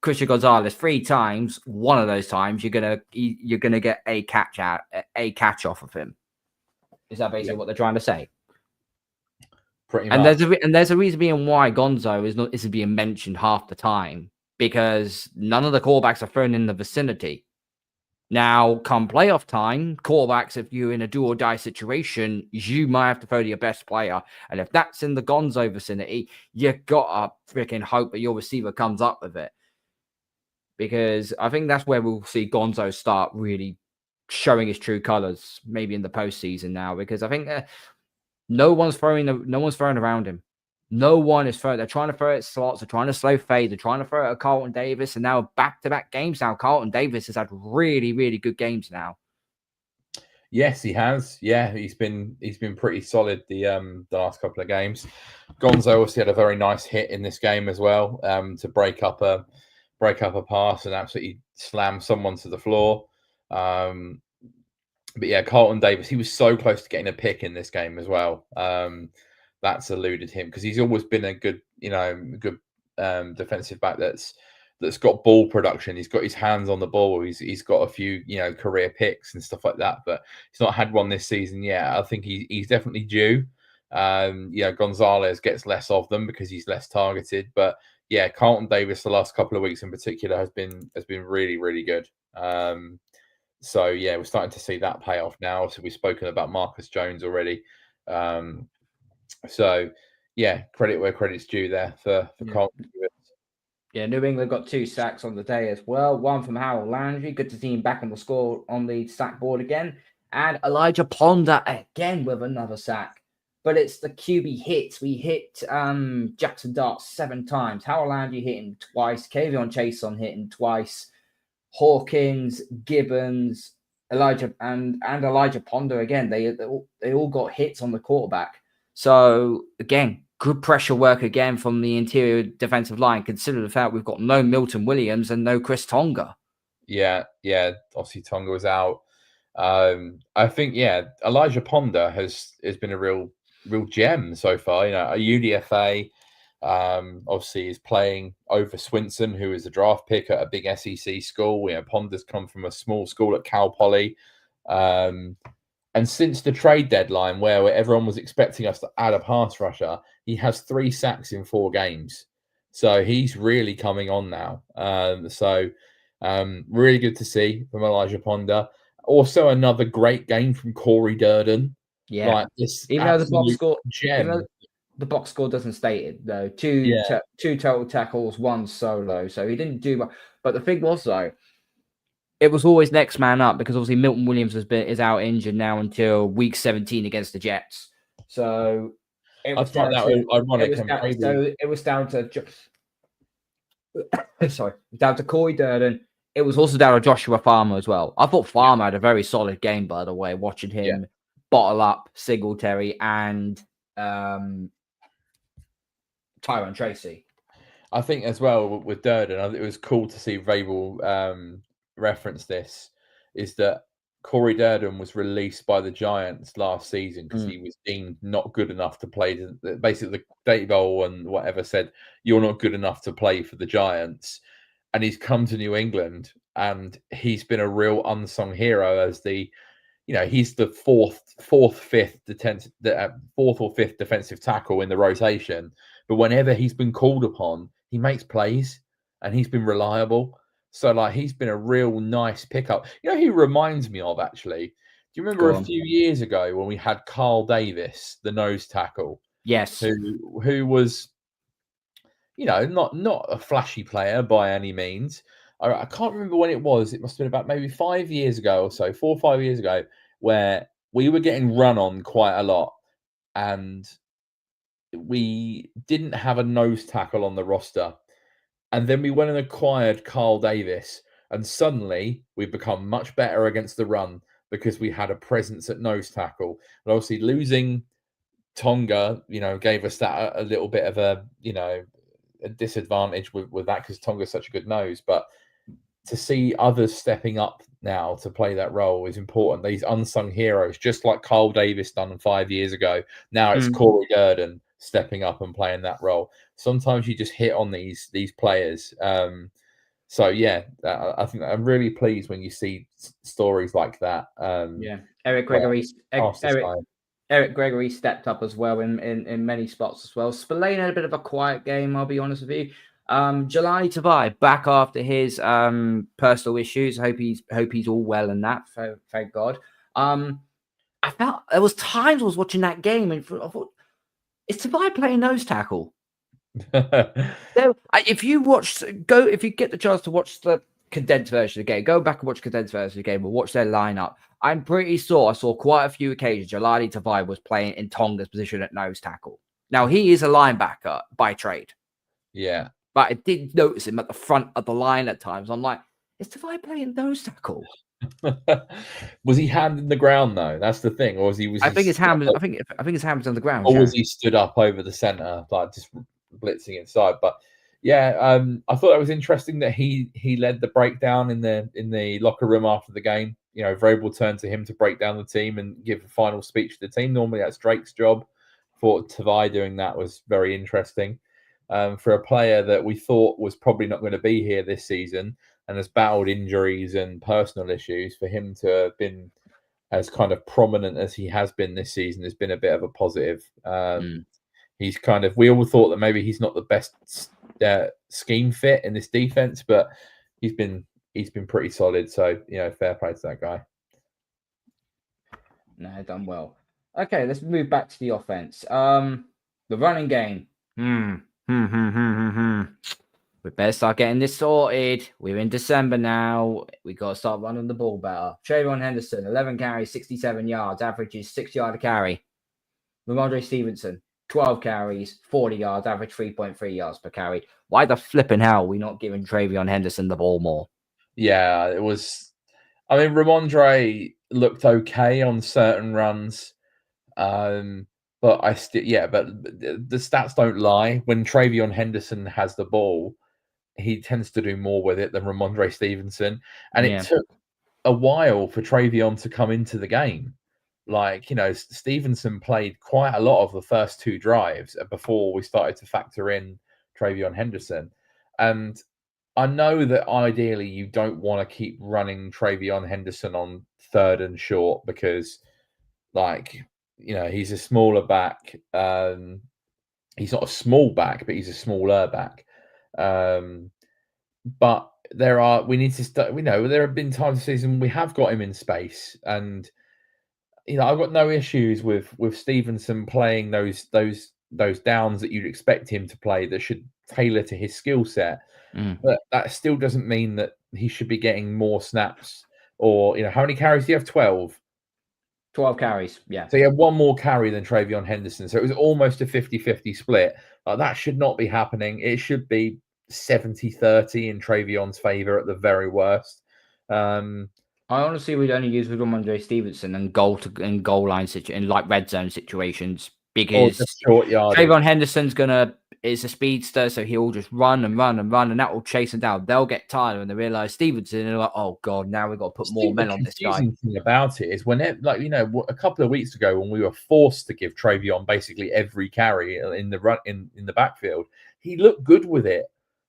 Christian Gonzalez 3 times, one of those times you're gonna get a catch off of him. Is that basically what they're trying to say? Pretty much. There's a reason being why Gonzo isn't being mentioned half the time, because none of the quarterbacks are thrown in the vicinity. Now, come playoff time, quarterbacks, if you're in a do or die situation, you might have to throw to your best player. And if that's in the Gonzo vicinity, you gotta freaking hope that your receiver comes up with it. Because I think that's where we'll see Gonzo start really showing his true colors, maybe in the postseason now. Because I think no one's throwing around him. No one is throwing. They're trying to throw at slots. They're trying to slow fade. They're trying to throw it at Carlton Davis. And now back-to-back games now, Carlton Davis has had really, really good games now. Yes, he has. Yeah, he's been pretty solid the last couple of games. Gonzo obviously had a very nice hit in this game as well, to break up a pass and absolutely slam someone to the floor. But yeah, Carlton Davis, he was so close to getting a pick in this game as well. That's eluded him, because he's always been a good defensive back that's got ball production. He's got his hands on the ball. He's got a few career picks and stuff like that, but he's not had one this season yet. I think he's definitely due. Gonzalez gets less of them because he's less targeted, but yeah, Carlton Davis the last couple of weeks in particular has been really, really good. So yeah, we're starting to see that pay off now. So we've spoken about Marcus Jones already. So yeah, credit where credit's due there for Carlton Davis. Yeah, New England got 2 sacks on the day as well. 1 from Harold Landry. Good to see him back on the score on the sack board again. And Elijah Ponder again with another sack. But it's the QB hits. We hit Jackson Dart 7 times. Harold Landry hit him twice. Kavion Chason hit him twice. Hawkins, Gibbons, Elijah Ponder again. They all got hits on the quarterback. So again, good pressure work again from the interior defensive line. Consider the fact we've got no Milton Williams and no Chris Tonga. Yeah. Obviously, Tonga was out. I think Elijah Ponder has been a real gem so far. A UDFA. Obviously is playing over Swinson, who is a draft pick at a big SEC school. Ponder's come from a small school at Cal Poly. And since the trade deadline, where everyone was expecting us to add a pass rusher, he has 3 sacks in 4 games. So he's really coming on now. Really good to see from Elijah Ponder. Also, another great game from Corey Durden. Yeah, like this, even though the box score, gem. The box score doesn't state it though. 2 total tackles, 1 solo. So he didn't do much. But the thing was though, it was always next man up, because obviously Milton Williams is out injured now until week 17 against the Jets. So it was down to Corey Durden. It was also down to Joshua Farmer as well. I thought Farmer had a very solid game, by the way, watching him bottle up Singletary and Tyron Tracy. I think as well with Durden, it was cool to see Vrabel reference this, is that Corey Durden was released by the Giants last season because Mm. he was deemed not good enough to play. Basically, the Dave Bowl and whatever said, "You're not good enough to play for the Giants." And he's come to New England, and he's been a real unsung hero as he's the fourth or fifth defensive tackle in the rotation. But whenever he's been called upon, he makes plays, and he's been reliable. So, he's been a real nice pickup. You know who he reminds me of, actually? Do you remember a few years ago when we had Carl Davis, the nose tackle? Yes. Who was, not a flashy player by any means. I can't remember when it was. It must have been about maybe 5 years ago or so, 4 or 5 years ago, where we were getting run on quite a lot. And we didn't have a nose tackle on the roster. And then we went and acquired Carl Davis, and suddenly we've become much better against the run because we had a presence at nose tackle. But obviously losing Tonga, gave us that a little bit of a disadvantage with that because Tonga's such a good nose. But to see others stepping up now to play that role is important. These unsung heroes, just like Carl Davis done 5 years ago. Now it's Corey Durden stepping up and playing that role. Sometimes you just hit on these players. So yeah, I think I'm really pleased when you see stories like that. Eric Gregory stepped up as well in many spots as well. Spillane had a bit of a quiet game, I'll be honest with you. Jelani Tavai back after his personal issues. Hope he's all well in that. Thank God. I felt there was times I was watching that game and I thought, is Tavai playing nose tackle? If you get the chance to watch the condensed version of the game, go back and watch the condensed version of the game or watch their lineup. I'm pretty sure I saw quite a few occasions Jelani Tavai was playing in Tonga's position at nose tackle. Now he is a linebacker by trade. Yeah. But I did notice him at the front of the line at times. I'm like, is Tavai playing nose tackle? Was he hand in the ground though? That's the thing, or I think his hand was on the ground. Or was he stood up over the center, like just blitzing inside? But yeah, I thought that was interesting that he led the breakdown in the locker room after the game. Vrabel turned to him to break down the team and give a final speech to the team. Normally that's Drake's job. Thought Tavai doing that was very interesting. For a player that we thought was probably not going to be here this season and has battled injuries and personal issues, for him to have been as kind of prominent as he has been this season has been a bit of a positive. He's we all thought that maybe he's not the best scheme fit in this defense, but he's been pretty solid. So, fair play to that guy. No, done well. Okay, let's move back to the offense. The running game. We better start getting this sorted. We're in December now. We got to start running the ball better. Trayvon Henderson, 11 carries, 67 yards, averages 6 yards a carry. Ramondre Stevenson, 12 carries, 40 yards, average 3.3 yards per carry. Why the flipping hell are we not giving Trayvon Henderson the ball more? Yeah, it was. I mean, Ramondre looked okay on certain runs. But the stats don't lie. When Trayvon Henderson has the ball, he tends to do more with it than Ramondre Stevenson. And it took a while for Trayvon to come into the game. Stevenson played quite a lot of the first 2 drives before we started to factor in Trayvon Henderson. And I know that ideally you don't want to keep running Trayvon Henderson on 3rd and short because, he's a smaller back. He's not a small back, but he's a smaller back. But we need to start. There have been times this season we have got him in space, and I've got no issues with Stevenson playing those downs that you'd expect him to play that should tailor to his skill set. But that still doesn't mean that he should be getting more snaps. Or how many carries do you have? 12. 12 carries, yeah. So he had 1 more carry than Trayvon Henderson. So it was almost a 50-50 split. That should not be happening. It should be 70-30 in Trayvon's favor at the very worst. I honestly would only use Ramondre Stevenson and goal line in red zone situations because short yard. Trayvon Henderson's gonna it's a speedster, so he'll just run, and that will chase them down. They'll get tired when they realize Stevenson, and they're like, oh god, now we've got to put more men on this guy. The confusing thing about it is whenever, like, you know, a couple of weeks ago when we were forced to give Travion basically every carry in the run in the backfield, he looked good with it.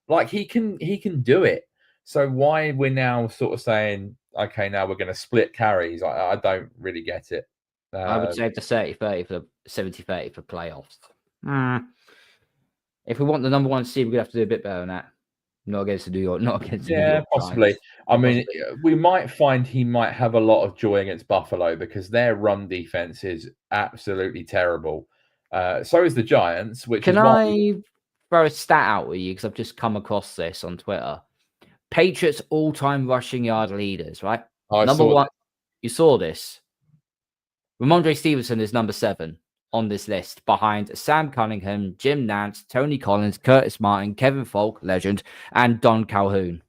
Like he can do it. So why we're now sort of saying, okay, now we're going to split carries? I don't really get it. I would save the 30-30 for 70-30 for playoffs. If we want the number one seed, we're going to have to do a bit better than that. Not against the New York, not against the New York possibly. Giants. I mean, we might find he might have a lot of joy against Buffalo because their run defense is absolutely terrible. So is the Giants, which Can I throw a stat out with you? Because I've just come across this on Twitter. Patriots all-time rushing yard leaders, right? Number one. You saw this. Ramondre Stevenson is number 7 on this list, behind Sam Cunningham, Jim Nance, Tony Collins, Curtis Martin, Kevin Falk, legend, and Don Calhoun.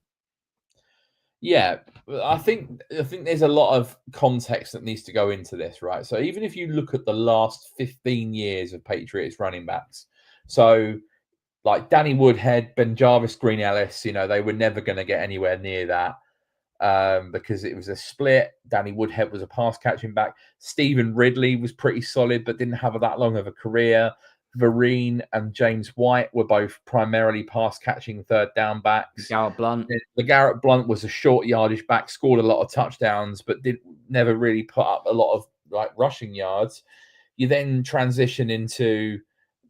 Yeah, I think there's a lot of context that needs to go into this, right? So even if you look at the last 15 years of Patriots running backs, so like Danny Woodhead, Ben Jarvis, Green Ellis, you know, they were never going to get anywhere near that. Because it was a split. Danny Woodhead was a pass catching back. Stephen Ridley was pretty solid, but didn't have that long of a career. Vereen and James White were both primarily pass catching third down backs. Garrett Blunt. LeGarrette Blunt was a short yardage back, scored a lot of touchdowns, but never really put up a lot of like rushing yards. You then transition into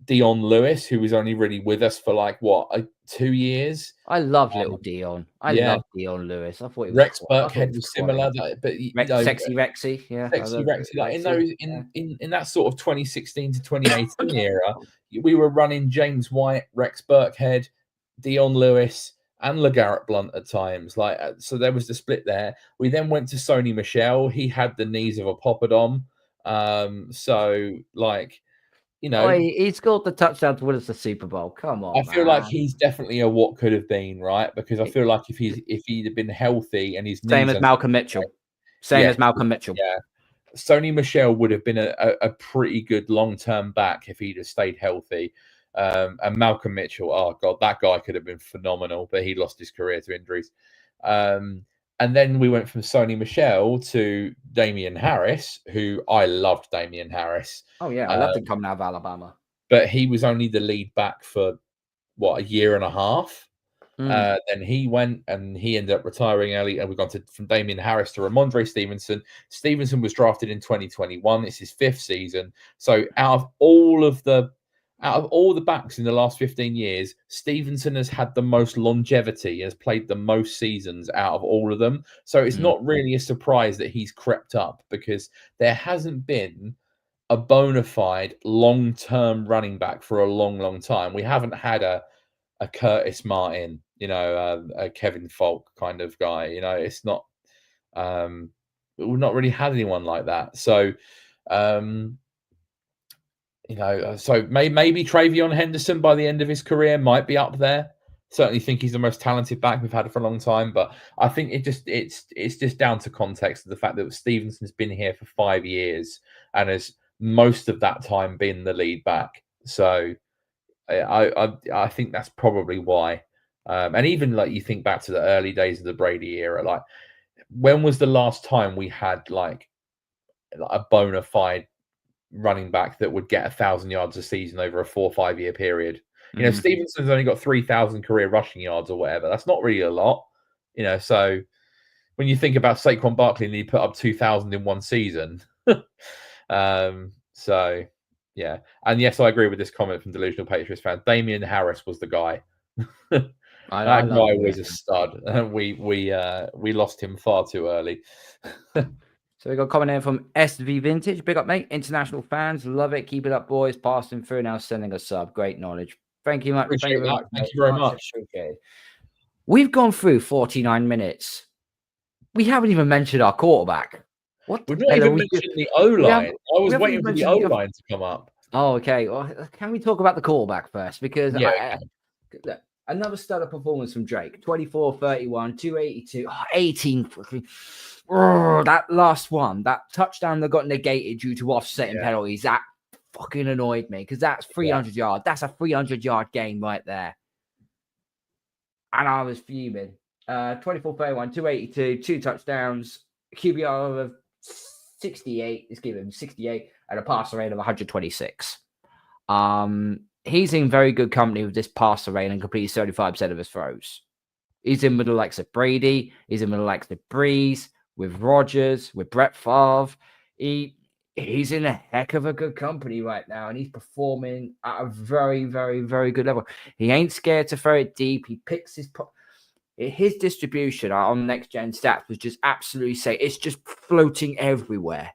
Dion Lewis, who was only really with us for like 2 years. I love little Dion. I love Dion Lewis. I thought he was Rex Burkhead was similar, but you know, sexy Rexy, yeah, sexy Rexy. Like in that sort of 2016 to 2018 era, we were running James White, Rex Burkhead, Dion Lewis, and LeGarrette Blunt at times. Like, so there was the split there. We then went to Sony Michel. He had the knees of a poppadom. So like, you know, he scored the touchdown to win us the Super Bowl. Come on, I feel like he's definitely a what could have been, right? Because I feel like if he'd have been healthy and his same as Malcolm Mitchell, as Malcolm Mitchell. Yeah, Sony Michel would have been a pretty good long-term back if he'd have stayed healthy. And Malcolm Mitchell, oh god, that guy could have been phenomenal, but he lost his career to injuries. And then we went from Sony Michel to Damian Harris, who I loved Damian Harris. Oh, yeah. I loved him coming out of Alabama. But he was only the lead back for, a year and a half. Then he went and he ended up retiring early. And we've gone from Damian Harris to Ramondre Stevenson. Stevenson was drafted in 2021. It's his 5th season. So out of all the backs in the last 15 years, Stevenson has had the most longevity, has played the most seasons out of all of them. So it's not really a surprise that he's crept up because there hasn't been a bona fide long-term running back for a long, long time. We haven't had a Curtis Martin, a Kevin Falk kind of guy. It's not, we've not really had anyone like that. So, so maybe Travion Henderson by the end of his career might be up there. Certainly think he's the most talented back we've had for a long time, but I think it's just down to context of the fact that Stevenson's been here for 5 years and has most of that time been the lead back. So I think that's probably why. And even like you think back to the early days of the Brady era, like when was the last time we had like a bona fide running back that would get 1,000 yards a season over a 4 or 5 year period? Stevenson's only got 3,000 career rushing yards or whatever. That's not really a lot, so when you think about Saquon Barkley and he put up 2,000 in one season. So yeah. And yes, I agree with this comment from Delusional Patriots fan. Damian Harris was the guy. That guy was a stud. We lost him far too early. So we got a comment in from SV Vintage. Big up, mate. International fans. Love it. Keep it up, boys. Passing through now, sending a sub. Great knowledge. Thank you much. Thank you very much. Okay. We've gone through 49 minutes. We haven't even mentioned our quarterback. We've not even mentioned the O-line. I was waiting for the O-line to come up. Oh, okay. Well, can we talk about the quarterback first? Because another stellar performance from Drake. 24, 31, 282, 18. That last one, that touchdown that got negated due to offsetting penalties, that fucking annoyed me because that's 300 yards. That's a 300-yard game right there. And I was fuming. 24-31, 282, 2 touchdowns, QBR of 68. Let's give him 68 and a passer rate of 126. He's in very good company with this passer rate and completes 35% of his throws. He's in with the likes of Brady. He's in with the likes of Breeze, with Rodgers, with Brett Favre. He's in a heck of a good company right now, and he's performing at a very, very, very good level. He ain't scared to throw it deep. He picks his distribution on Next Gen Stats was just absolutely it's just floating everywhere.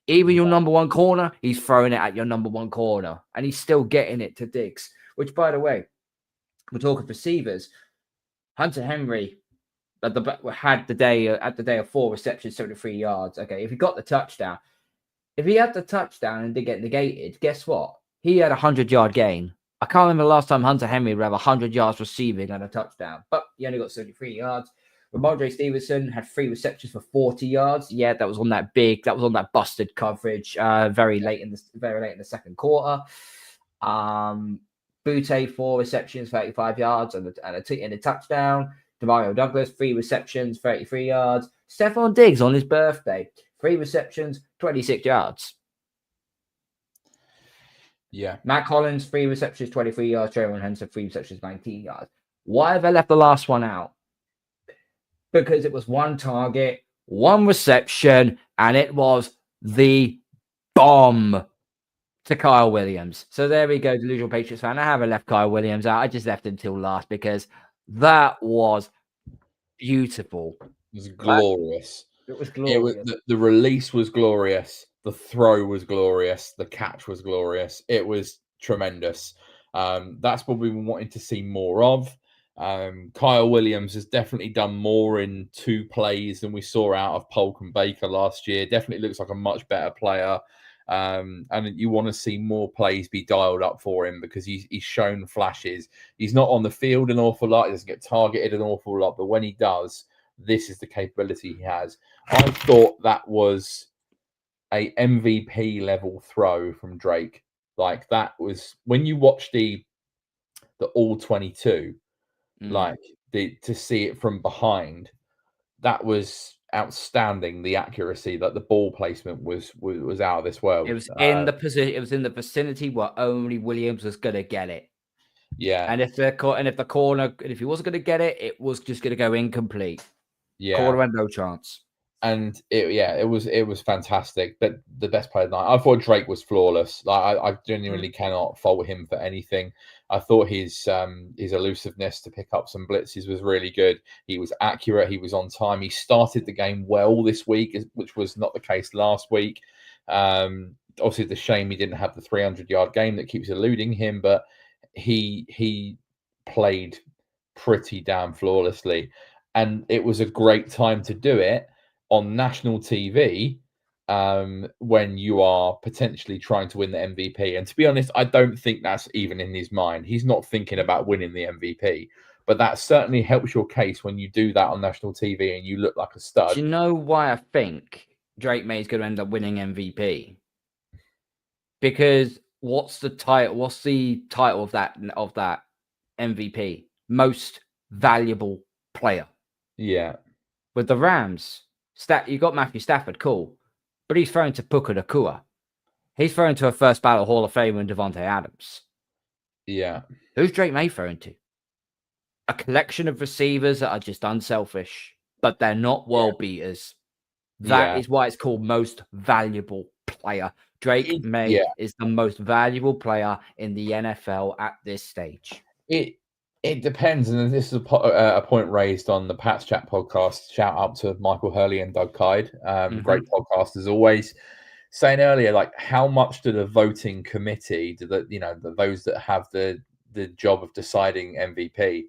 Even your number one corner, he's throwing it at your number one corner, and he's still getting it to Diggs. Which, by the way, we're talking receivers. Hunter Henry had the day of 4 receptions, 73 yards. Okay, if he got the touchdown. If he had the touchdown and did get negated, guess what? He had a 100-yard gain. I can't remember the last time Hunter Henry would have 100 yards receiving and a touchdown, but he only got 73 yards. Ramondre Stevenson had 3 receptions for 40 yards. Yeah, that was on that busted coverage very late in the second quarter. Boutte 4 receptions, 35 yards and a touchdown. Demario Douglas 3 receptions, 33 yards. Stephon Diggs on his birthday 3 receptions, 26 yards. Yeah. Matt Collins, 3 receptions, 23 yards. Jalen Henson, 3 receptions, 19 yards. Why have I left the last one out? Because it was 1 target, 1 reception, and it was the bomb to Kyle Williams. So there we go, delusional Patriots fan. I haven't left Kyle Williams out. I just left him till last because that was beautiful. It was glorious. It was glorious. The release was glorious. The throw was glorious. The catch was glorious. It was tremendous. That's what we've been wanting to see more of. Kyle Williams has definitely done more in 2 plays than we saw out of Polk and Baker last year. Definitely looks like a much better player. And you want to see more plays be dialed up for him because he's shown flashes. He's not on the field an awful lot. He doesn't get targeted an awful lot. But when he does, this is the capability he has. I thought that was a MVP level throw from Drake. Like that was when you watch the all 22, to see it from behind, that was outstanding. The accuracy, that the ball placement was out of this world. It was in the position. It was in the vicinity where only Williams was going to get it. Yeah, and if he wasn't going to get it, it was just going to go incomplete. Yeah, corner had no chance. And it was fantastic. But the best player of the night, I thought Drake was flawless. Like I genuinely cannot fault him for anything. I thought his elusiveness to pick up some blitzes was really good. He was accurate. He was on time. He started the game well this week, which was not the case last week. Obviously, it's a shame he didn't have the 300-yard game that keeps eluding him, but he played pretty damn flawlessly. And it was a great time to do it on national TV when you are potentially trying to win the MVP. And to be honest, I don't think that's even in his mind. He's not thinking about winning the MVP. But that certainly helps your case when you do that on national TV and you look like a stud. Do you know why I think Drake May is going to end up winning MVP? Because what's the title of that MVP? Most valuable player. Yeah. With the Rams, you got Matthew Stafford, cool. But he's thrown to Puka Nacua. He's thrown to a first ballot Hall of Famer in Devontae Adams. Yeah. Who's Drake May thrown to? A collection of receivers that are just unselfish, but they're not world beaters. That is why it's called most valuable player. Drake May is the most valuable player in the NFL at this stage. It depends, and this is a point raised on the Pats Chat podcast. Shout out to Michael Hurley and Doug Kyde. Great podcast as always. Saying earlier, like how much do the voting committee, those that have the job of deciding MVP,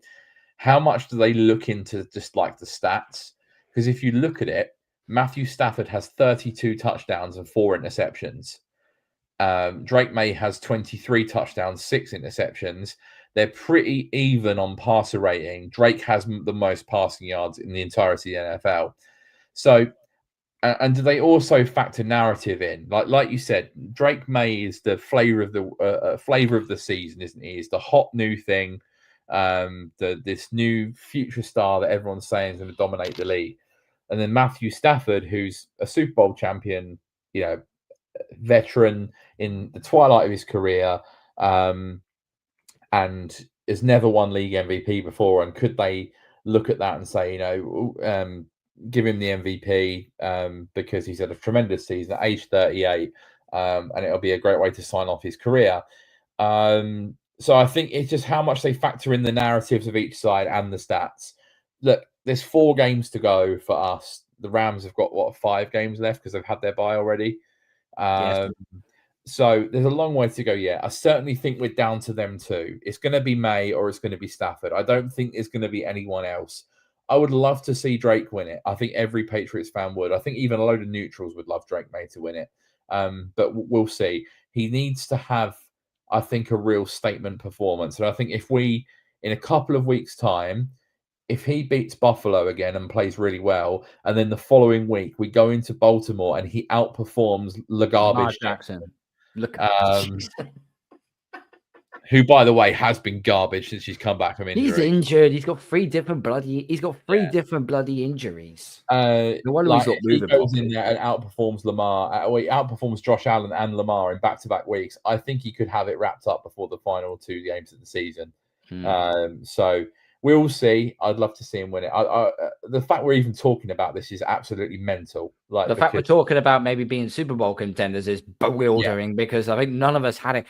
how much do they look into just like the stats? Because if you look at it, Matthew Stafford has 32 touchdowns and 4 interceptions. Drake May has 23 touchdowns, 6 interceptions. They're pretty even on passer rating. Drake has the most passing yards in the entirety of the NFL. So And do they also factor narrative in? Like you said, Drake Maye is the flavor of the season, isn't he? He's the hot new thing, this new future star that everyone's saying is going to dominate the league. And then Matthew Stafford, who's a Super Bowl champion, veteran in the twilight of his career, and has never won league MVP before. And could they look at that and say, give him the MVP because he's had a tremendous season at age 38, and it'll be a great way to sign off his career. So I think it's just how much they factor in the narratives of each side and the stats. Look, there's 4 games to go for us. The Rams have got 5 games left because they've had their bye already. Yes. So there's a long way to go. Yeah, I certainly think we're down to them too. It's going to be Maye or it's going to be Stafford. I don't think it's going to be anyone else. I would love to see Drake win it. I think every Patriots fan would. I think even a load of neutrals would love Drake Maye to win it. But we'll see. He needs to have, I think, a real statement performance. And I think if we, in a couple of weeks' time, if he beats Buffalo again and plays really well, and then the following week we go into Baltimore and he outperforms Lamar garbage Jackson. Look, who, by the way, has been garbage since he's come back from injury. he's injured. He's got 3 different bloody. He's got 3 different bloody injuries. No wonder he's got moving. He goes in there and outperforms Lamar. He outperforms Josh Allen and Lamar in back-to-back weeks. I think he could have it wrapped up before the final 2 games of the season. So we'll see. I'd love to see him win it. The fact we're even talking about this is absolutely mental. Like the fact we're talking about maybe being Super Bowl contenders is bewildering because I think none of us had it.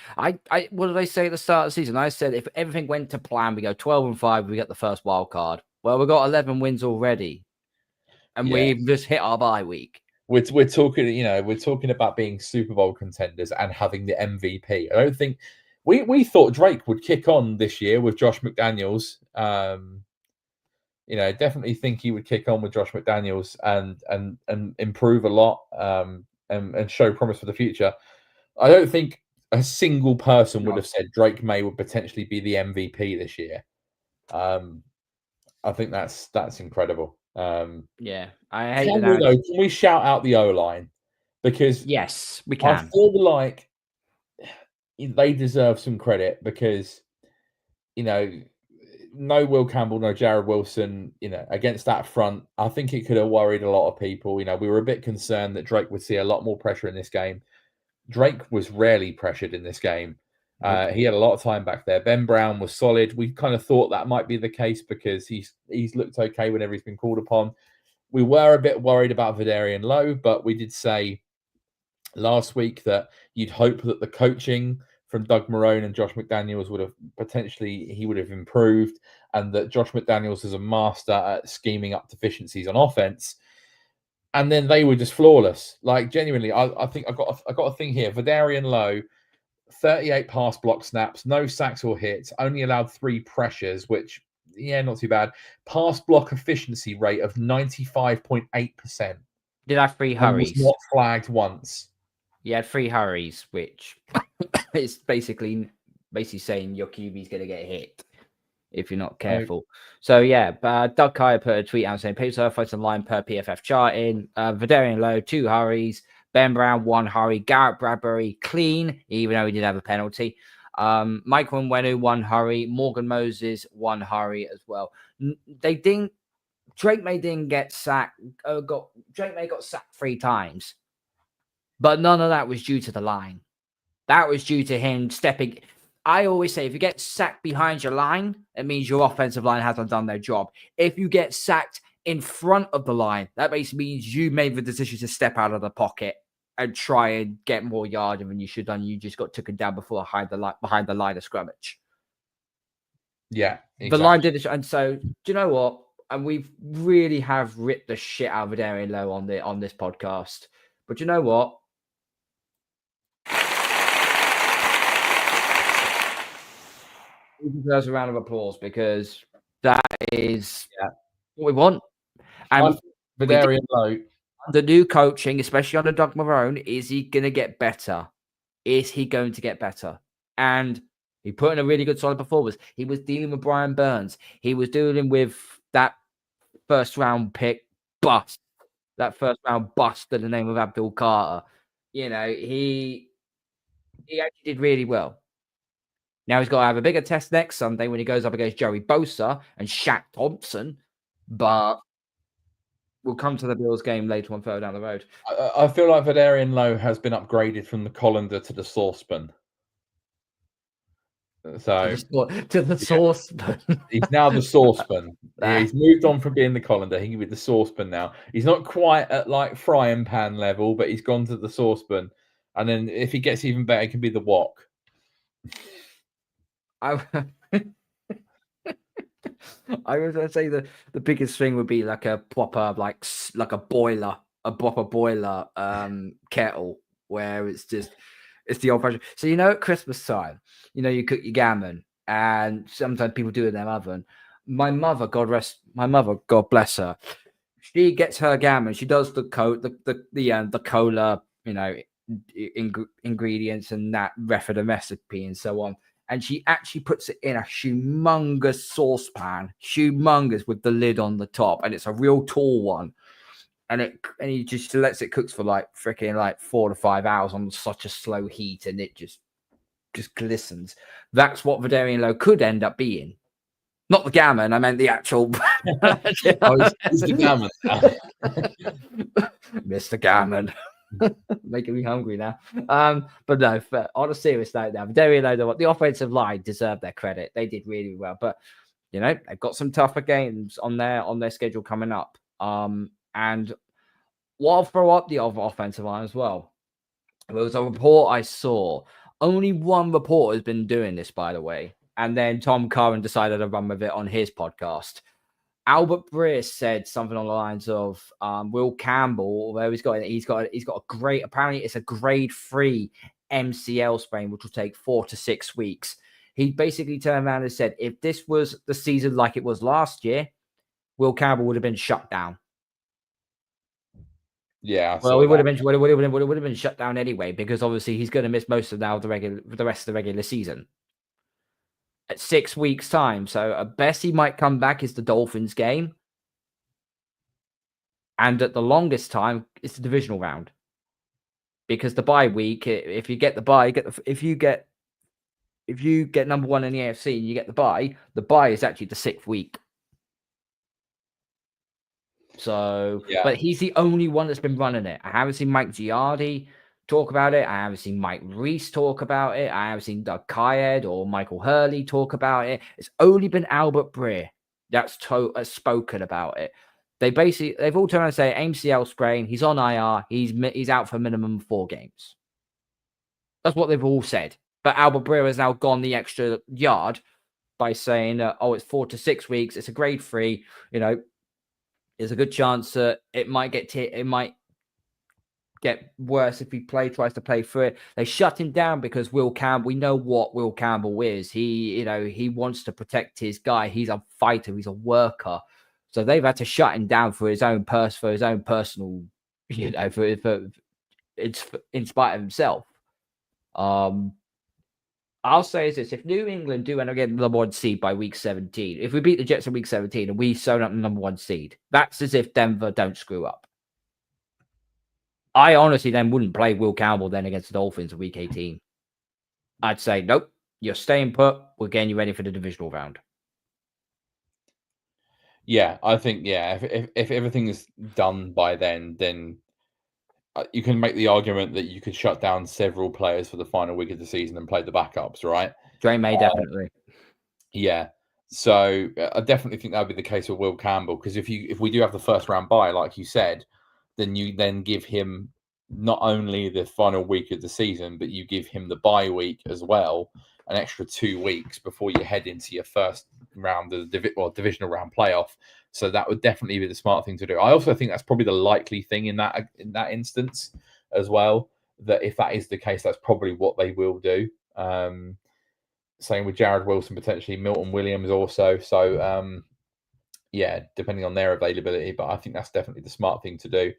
What did I say at the start of the season? I said if everything went to plan, we go 12-5, we get the first wild card. Well, we got 11 wins already, and we've just hit our bye week. We're talking about being Super Bowl contenders and having the MVP. I don't think. We thought Drake would kick on this year with Josh McDaniels. Definitely think he would kick on with Josh McDaniels and improve a lot and show promise for the future. I don't think a single person would have said Drake Maye would potentially be the MVP this year. I think that's incredible. I hate Can we shout out the O-line? Because yes, we can. I feel like they deserve some credit because, no Will Campbell, no Jared Wilson, against that front, I think it could have worried a lot of people. We were a bit concerned that Drake would see a lot more pressure in this game. Drake was rarely pressured in this game. He had a lot of time back there. Ben Brown was solid. We kind of thought that might be the case because he's looked okay whenever he's been called upon. We were a bit worried about Vidarian Lowe, but we did say last week that you'd hope that the coaching from Doug Marrone and Josh McDaniels would have improved, and that Josh McDaniels is a master at scheming up deficiencies on offense. And then they were just flawless. Like genuinely, I think I got a thing here. Vidarian Lowe, 38 pass block snaps, no sacks or hits, only allowed 3 pressures, which not too bad. Pass block efficiency rate of 95.8%. Did have 3 hurries? Was not flagged once. He had 3 hurries, which is basically saying your QB's going to get hit if you're not careful. So Doug Kyer put a tweet out saying Patriots are offensive line per PFF charting. Vidarian Lowe 2 hurries, Ben Brown 1 hurry, Garrett Bradbury clean, even though he did have a penalty. Michael Nwenu 1 hurry, Morgan Moses 1 hurry as well. Drake Maye didn't get sacked. Drake Maye got sacked 3 times. But none of that was due to the line. That was due to him stepping. I always say if you get sacked behind your line, it means your offensive line hasn't done their job. If you get sacked in front of the line, that basically means you made the decision to step out of the pocket and try and get more yardage than you should have done. You just got taken down behind the line of scrimmage. Yeah, exactly. The line did it. And so, do you know what? And we really have ripped the shit out of Vidarian Lowe on this podcast. But you know what? He deserves a round of applause because that is what we want. And Vidarian Lowe, the new coaching, especially under Doug Marrone, is he going to get better? Is he going to get better? And he put in a really good solid performance. He was dealing with Brian Burns. He was dealing with that first round pick bust that first round bust in the name of Abdul Carter. You know, he actually did really well. Now he's got to have a bigger test next Sunday when he goes up against Joey Bosa and Shaq Thompson, but we'll come to the Bills game later on further down the road. I feel like Valerian Lowe has been upgraded from the colander to the saucepan. So to the saucepan. He's now the saucepan. Yeah, he's moved on from being the colander. He can be the saucepan now. He's not quite at like frying pan level, but he's gone to the saucepan. And then if he gets even better, he can be the wok. I was going to say the biggest thing would be like a proper like a boiler, a proper boiler kettle where it's the old fashioned. So at Christmas time, you cook your gammon, and sometimes people do it in their oven. My mother, God bless her, she gets her gammon. She does the cola, ingredients and that for the recipe and so on. And she actually puts it in a humongous saucepan, with the lid on the top, and it's a real tall one. And he just lets it cook for like 4 to 5 hours on such a slow heat, and it just glistens. That's what Valerian Lowe could end up being. Not the gammon, I meant the actual. It's the gammon. Mr. Gammon. Making me hungry now. But no, on a serious note now, Valerian Lowe, the offensive line deserved their credit. They did really well. But they've got some tougher games on their schedule coming up. And what I'll throw up the other offensive line as well. There was a report I saw. Only one report has been doing this, by the way. And then Tom Curran decided to run with it on his podcast. Albert Breer said something on the lines of Will Campbell, where he's got a great, apparently it's a grade 3 MCL sprain, which will take 4 to 6 weeks. He basically turned around and said, if this was the season like it was last year, Will Campbell would have been shut down. Yeah. Well, it would have been shut down anyway, because obviously he's going to miss most of the rest of the regular season at 6 weeks' time. So at best he might come back is the Dolphins game, and at the longest time it's the divisional round, because the bye week, if you get the bye, if you get number 1 in the AFC and you get the bye is actually the 6th week. So, yeah. But he's the only one that's been running it. I haven't seen Mike Giardi talk about it. I haven't seen Mike Reese talk about it. I haven't seen Doug Kyed or Michael Hurley talk about it. It's only been Albert Breer that's spoken about it. They've all turned around and say MCL sprain. He's on IR. He's out for a minimum of 4 games. That's what they've all said. But Albert Breer has now gone the extra yard by saying, it's 4 to 6 weeks. It's a grade 3. There's a good chance that it might get worse if he tries to play through it. They shut him down because Will Campbell, we know what Will Campbell is. He wants to protect his guy. He's a fighter. He's a worker. So they've had to shut him down for his own personal, in spite of himself. I'll say this: if New England do end up getting the number 1 seed by week 17, if we beat the Jets in week 17 and we sewn up the number 1 seed, that's as if Denver don't screw up. I honestly then wouldn't play Will Campbell then against the Dolphins in week 18. I'd say, nope, you're staying put. We're getting you ready for the divisional round. Yeah, I think, if everything is done by then you can make the argument that you could shut down several players for the final week of the season and play the backups, right? Dre May, definitely. Yeah. So I definitely think that would be the case with Will Campbell, because if we do have the first round bye, like you said, then you then give him not only the final week of the season, but you give him the bye week as well, an extra 2 weeks before you head into your first round of the divisional round playoff. So that would definitely be the smart thing to do. I also think that's probably the likely thing in that instance as well, that if that is the case, that's probably what they will do. Same with Jared Wilson, potentially Milton Williams also. So, depending on their availability, but I think that's definitely the smart thing to do.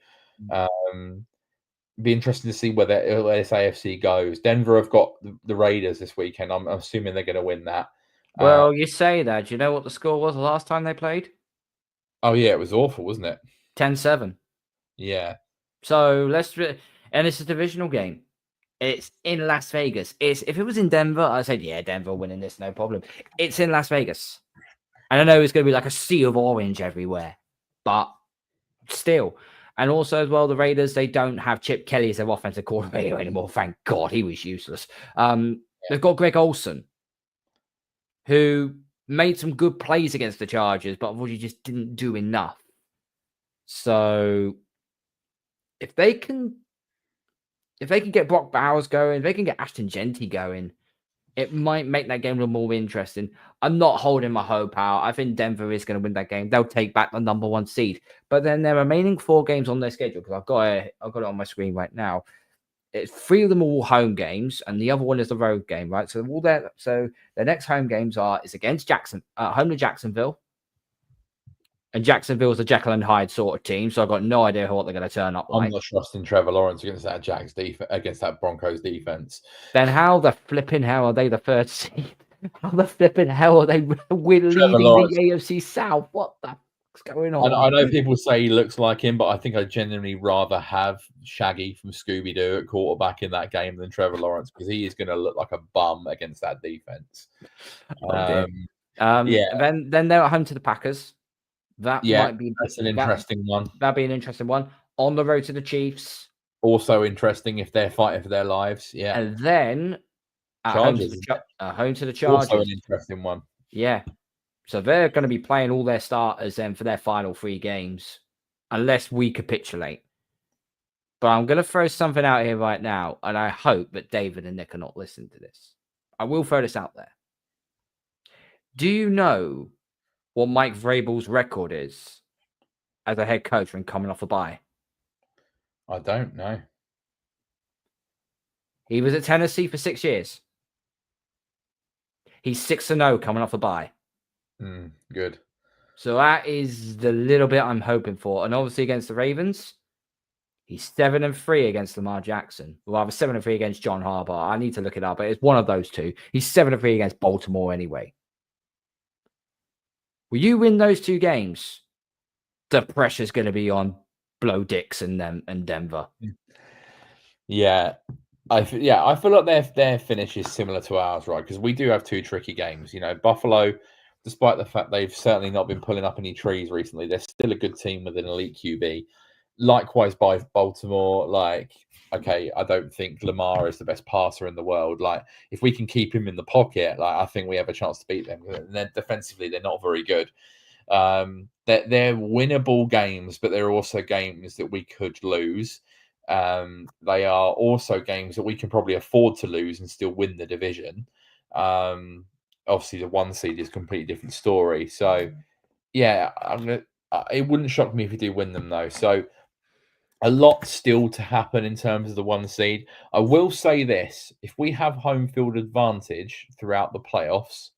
Be interesting to see where this AFC goes. Denver have got the Raiders this weekend. I'm assuming they're going to win that. Well, you say that. Do you know what the score was the last time they played? Oh, yeah, it was awful, wasn't it? 10-7. Yeah. So and it's a divisional game. It's in Las Vegas. If it was in Denver, I said, yeah, Denver winning this, no problem. It's in Las Vegas. And I know it's going to be like a sea of orange everywhere, but still. And also as well, the Raiders, they don't have Chip Kelly as their offensive coordinator anymore. Thank God, he was useless. They've got Greg Olson, who made some good plays against the Chargers, but unfortunately just didn't do enough. So if they can get Brock Bowers going, if they can get Ashton Genty going, it might make that game a little more interesting. I'm not holding my hope out. I think Denver is going to win that game. They'll take back the number 1 seed. But then their remaining 4 games on their schedule, because I've got it on my screen right now. It's 3 of them are all home games, and the other one is the road game, right? So their next home games is against home to Jacksonville. And Jacksonville is a Jekyll and Hyde sort of team, so I've got no idea what they're going to turn up like. I'm not trusting Trevor Lawrence against that Broncos defense. Then how the flipping hell are they the 3rd seed? How the flipping hell are they leading Lawrence, the AFC South? What the fuck's going on? I know people say he looks like him, but I think I'd genuinely rather have Shaggy from Scooby-Doo at quarterback in that game than Trevor Lawrence, because he is going to look like a bum against that defense. Yeah. Then they're at home to the Packers. That's an interesting one. That'd be an interesting one. On the road to the Chiefs. Also interesting if they're fighting for their lives. Yeah. And then home to the Chargers. Also an interesting one. Yeah. So they're going to be playing all their starters then for their final 3 games, unless we capitulate. But I'm going to throw something out here right now, and I hope that David and Nick are not listening to this. I will throw this out there. Do you know what Mike Vrabel's record is as a head coach when coming off a bye? I don't know. He was at Tennessee for 6 years. He's 6-0 coming off a bye. Good. So that is the little bit I'm hoping for. And obviously against the Ravens, he's 7-3 against Lamar Jackson. Well, I was 7-3 against John Harbaugh. I need to look it up, but it's one of those two. He's 7-3 against Baltimore anyway. Will you win those 2 games? The pressure's going to be on Blow Dix and Denver. Yeah. I feel like their finish is similar to ours, right? Because we do have 2 tricky games. You know, Buffalo, despite the fact they've certainly not been pulling up any trees recently, they're still a good team with an elite QB. Likewise, by Baltimore, okay, I don't think Lamar is the best passer in the world. Like, if we can keep him in the pocket, I think we have a chance to beat them. And then defensively, they're not very good. They're winnable games, but they're also games that we could lose. They are also games that we can probably afford to lose and still win the division. Obviously, the 1 seed is a completely different story. So, yeah, it wouldn't shock me if we do win them, though. So, a lot still to happen in terms of the 1 seed. I will say this: if we have home field advantage throughout the playoffs,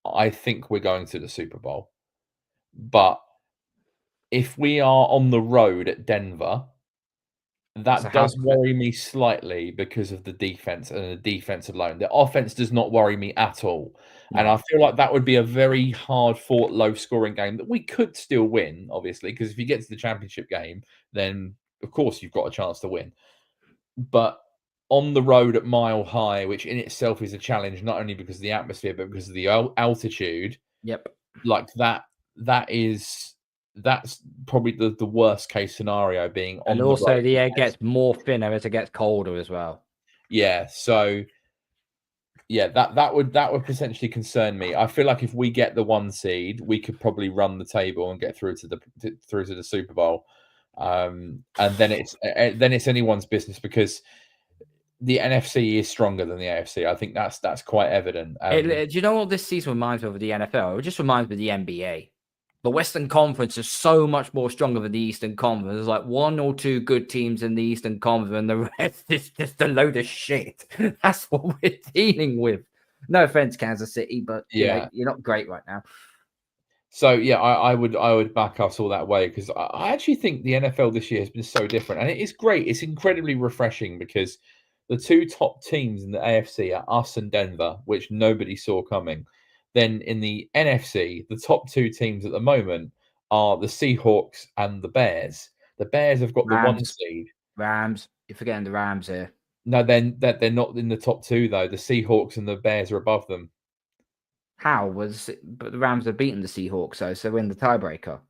I think we're going to the Super Bowl. But if we are on the road at Denver, that does worry me slightly because of the defense and the defense alone. The offense does not worry me at all. And I feel like that would be a very hard-fought, low-scoring game that we could still win, obviously, because if you get to the championship game, then, of course, you've got a chance to win. But on the road at Mile High, which in itself is a challenge, not only because of the atmosphere, but because of the altitude. Yep. Like that's probably the worst case scenario being on and also the air gets more thinner as it gets colder as well. Yeah, so yeah, that would potentially concern me. I feel like if we get the 1 seed, we could probably run the table and get through to the Super Bowl, and then it's anyone's business because the NFC is stronger than the AFC. I think that's quite evident. Do you know what this season reminds me of the NFL? It just reminds me of the NBA. The Western Conference is so much more stronger than the Eastern Conference. There's like 1 or 2 good teams in the Eastern Conference, and the rest is just a load of shit. That's what we're dealing with. No offense, Kansas City, but you're not great right now. So yeah, I would back us all that way because I actually think the NFL this year has been so different, and it is great. It's incredibly refreshing because the 2 top teams in the AFC are us and Denver, which nobody saw coming. Then in the NFC, the top 2 teams at the moment are the Seahawks and the Bears. The Bears have got the 1 seed. Rams. You're forgetting the Rams here. No, then that they're not in the top 2 though. The Seahawks and the Bears are above them. But the Rams have beaten the Seahawks, so we're in the tiebreaker.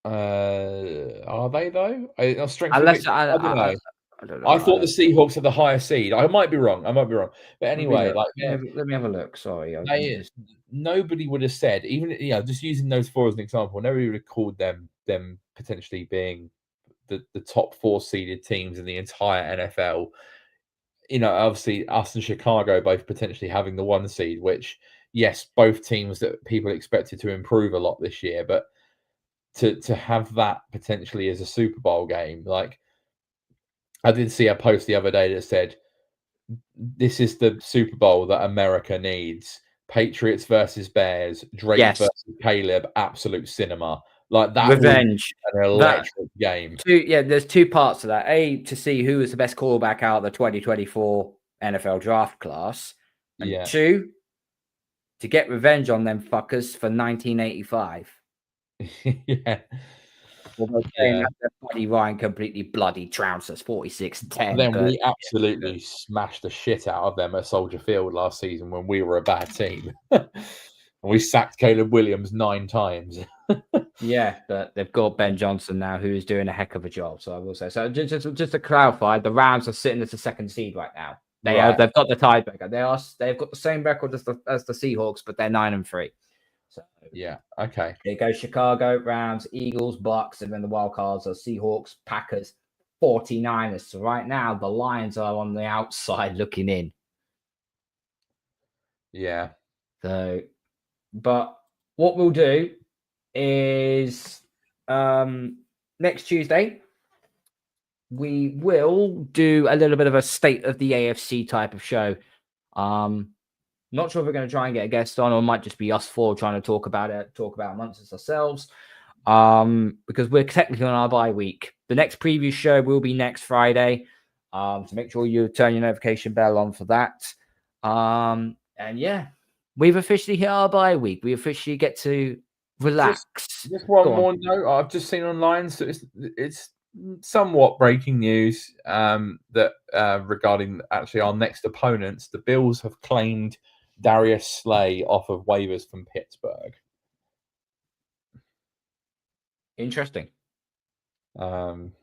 Are they though? I don't know. I don't know. I thought the Seahawks are the higher seed. I might be wrong. But anyway, let me have a look. Sorry, nobody would have said, even just using those 4 as an example, nobody would have called them potentially being the top 4 seeded teams in the entire NFL. Obviously us and Chicago both potentially having the 1 seed, which yes, both teams that people expected to improve a lot this year, but to have that potentially as a Super Bowl game, like I did see a post the other day that said, this is the Super Bowl that America needs. Patriots versus Bears, Drake versus Caleb, absolute cinema. Like that revenge. An electric game. There's 2 parts to that. A, to see who is the best quarterback out of the 2024 NFL draft class. And 2, to get revenge on them fuckers for 1985. Yeah. That Buddy Ryan completely bloody trounced us 46-10. Then we absolutely smashed the shit out of them at Soldier Field last season when we were a bad team. And we sacked Caleb Williams 9 times. Yeah, but they've got Ben Johnson now, who is doing a heck of a job. So I will say. So just to clarify, the Rams are sitting as the 2nd seed right now. They've got the tiebreaker. They've got the same record as the Seahawks, but they're 9-3. So yeah, okay. There you go. Chicago, Rams, Eagles, Bucks, and then the wild cards are Seahawks, Packers, 49ers. So right now, the Lions are on the outside looking in. Yeah. So, but what we'll do is next Tuesday, we will do a little bit of a state of the AFC type of show. Not sure if we're going to try and get a guest on, or it might just be us 4 trying to talk about amongst ourselves. Because we're technically on our bye week. The next preview show will be next Friday. So make sure you turn your notification bell on for that. And yeah, we've officially hit our bye week. We officially get to relax. Just one more note I've just seen online. So it's somewhat breaking news that regarding actually our next opponents. The Bills have claimed Darius Slay off of waivers from Pittsburgh. Interesting.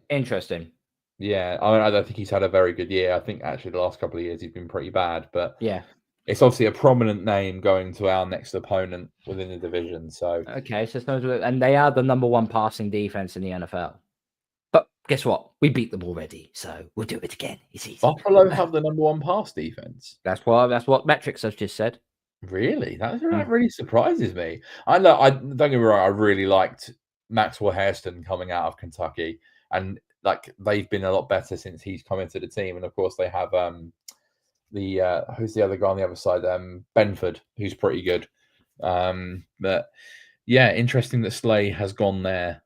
Interesting. Yeah, I don't think he's had a very good year. I think actually the last couple of years he's been pretty bad. But yeah, it's obviously a prominent name going to our next opponent within the division. So okay, and they are the number 1 passing defense in the NFL. But guess what? We beat them already, so we'll do it again. It's easy. Buffalo have the number 1 pass defense. That's what metrics have just said. Really? That really surprises me. I don't get me wrong. I really liked Maxwell Hairston coming out of Kentucky, and like they've been a lot better since he's come into the team. And of course, they have who's the other guy on the other side? Benford, who's pretty good. But yeah, interesting that Slay has gone there.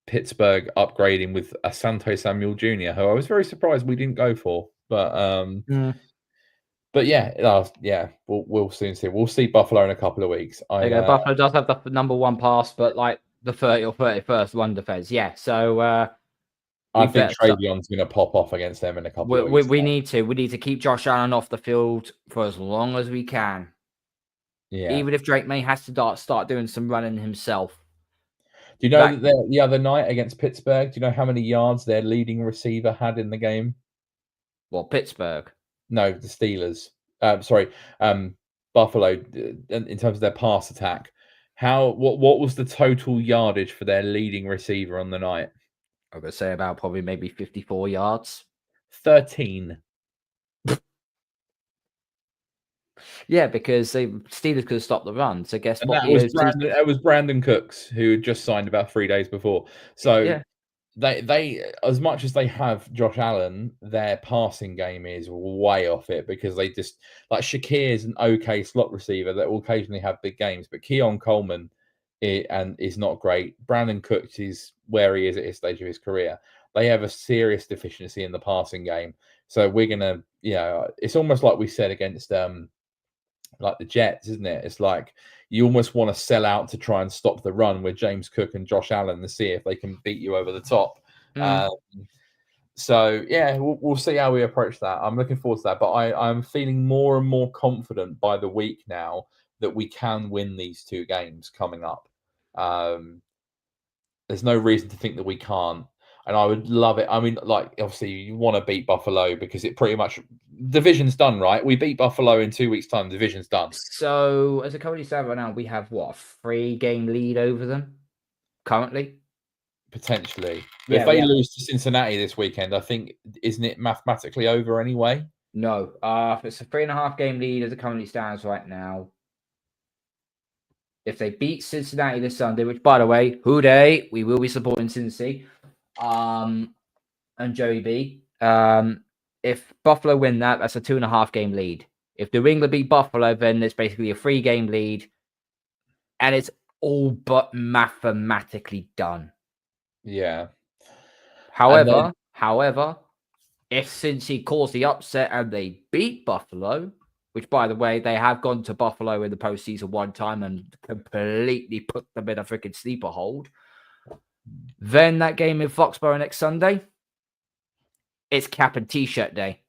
Pittsburgh upgrading with Asante Samuel Jr., who I was very surprised we didn't go for. But yeah, we'll soon see. We'll see Buffalo in a couple of weeks. Buffalo does have the number 1 pass, but like the 30 or 31st one defense. Yeah, so I think Travion's going to pop off against them in a couple of weeks. We need to keep Josh Allen off the field for as long as we can. Yeah, even if Drake May has to start doing some running himself. Do you know that the other night against Pittsburgh, do you know how many yards their leading receiver had in the game? Well, Pittsburgh. No, the Steelers. Buffalo. In terms of their pass attack, what was the total yardage for their leading receiver on the night? I'm gonna say about probably maybe 54 yards. 13. Yeah, because the Steelers could have stopped the run. So guess what? That was Brandon Cooks, who had just signed about 3 days before. So yeah. They as much as they have Josh Allen, their passing game is way off it, because they just, like, Shakir's an okay slot receiver that will occasionally have big games, but Keon Coleman is not great. Brandon Cooks is where he is at his stage of his career. They have a serious deficiency in the passing game. So we're gonna, it's almost like we said against like the Jets, isn't it? It's like, you almost want to sell out to try and stop the run with James Cook and Josh Allen to see if they can beat you over the top. So yeah, we'll see how we approach that. I'm looking forward to that, but I'm feeling more and more confident by the week now that we can win these 2 games coming up. There's no reason to think that we can't, and I would love it. I mean, like, obviously you want to beat Buffalo because it pretty much division's done, right? We beat Buffalo in 2 weeks' time, division's done. So as a company stand right now, we have what, a 3-game lead over them currently? Potentially. But if they lose to Cincinnati this weekend, I think, isn't it mathematically over anyway? No. It's a 3.5-game lead as it currently stands right now. If they beat Cincinnati this Sunday, which, by the way, hooday, we will be supporting Cincy and Joey B. If Buffalo win that, that's a 2.5-game lead. If New England beat Buffalo, then it's basically a 3-game lead. And it's all but mathematically done. Yeah. However, if Cincy calls the upset and they beat Buffalo, which, by the way, they have gone to Buffalo in the postseason one time and completely put them in a freaking sleeper hold, then that game in Foxborough next Sunday, it's cap and t-shirt day.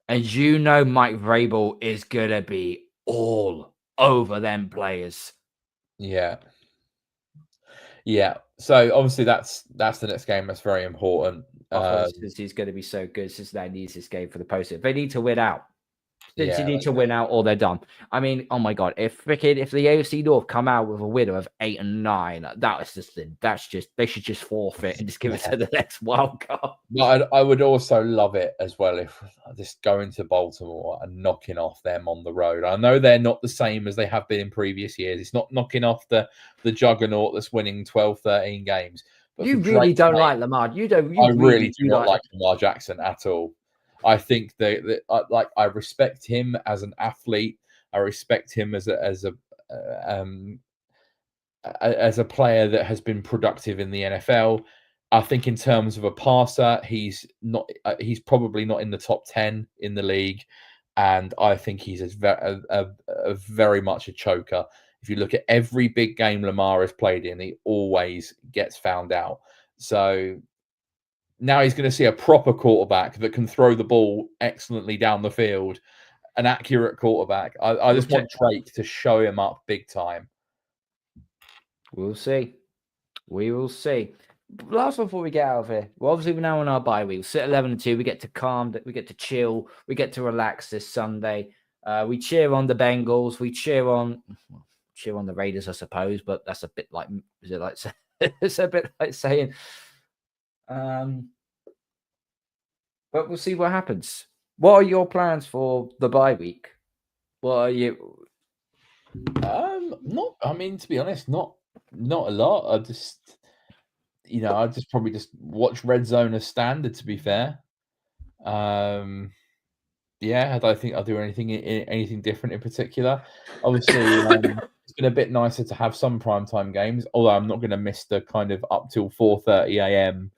And you know Mike Vrabel is going to be all over them players. Yeah. Yeah. So, obviously, that's the next game. That's very important. He's going to be so good. Cincinnati needs this game for the postseason. They need to win out. Yeah, need to win out or they're done. I mean, oh my God, if the AFC North come out with a winner of 8 and 9, they should just forfeit and just give it to the next wild card. But I would also love it as well if just going to Baltimore and knocking off them on the road. I know they're not the same as they have been in previous years. It's not knocking off the juggernaut that's winning 12, 13 games. But you really don't like Lamar. I really do not like Lamar Jackson at all. I think that I respect him as an athlete. I respect him as a player that has been productive in the NFL. I think in terms of a passer, he's not. He's probably not in the top 10 in the league, and I think he's a very much a choker. If you look at every big game Lamar has played in, he always gets found out. So now he's going to see a proper quarterback that can throw the ball excellently down the field, an accurate quarterback. I just want Drake to show him up big time. We'll see. We will see. Last one before we get out of here. Well, obviously, we're now on our bye week. We'll sit 11-2. We get to calm. We get to chill. We get to relax this Sunday. We cheer on the Bengals. We cheer on the Raiders, I suppose. But that's a bit like, is it like? It's a bit like saying. But we'll see what happens. What are your plans for the bye week? What are you? I mean, to be honest, not a lot. I just probably just watch Red Zone as standard. To be fair, yeah, I don't think I'll do anything different in particular. Obviously, it's been a bit nicer to have some primetime games. Although I'm not going to miss the kind of up till 4:30 a.m.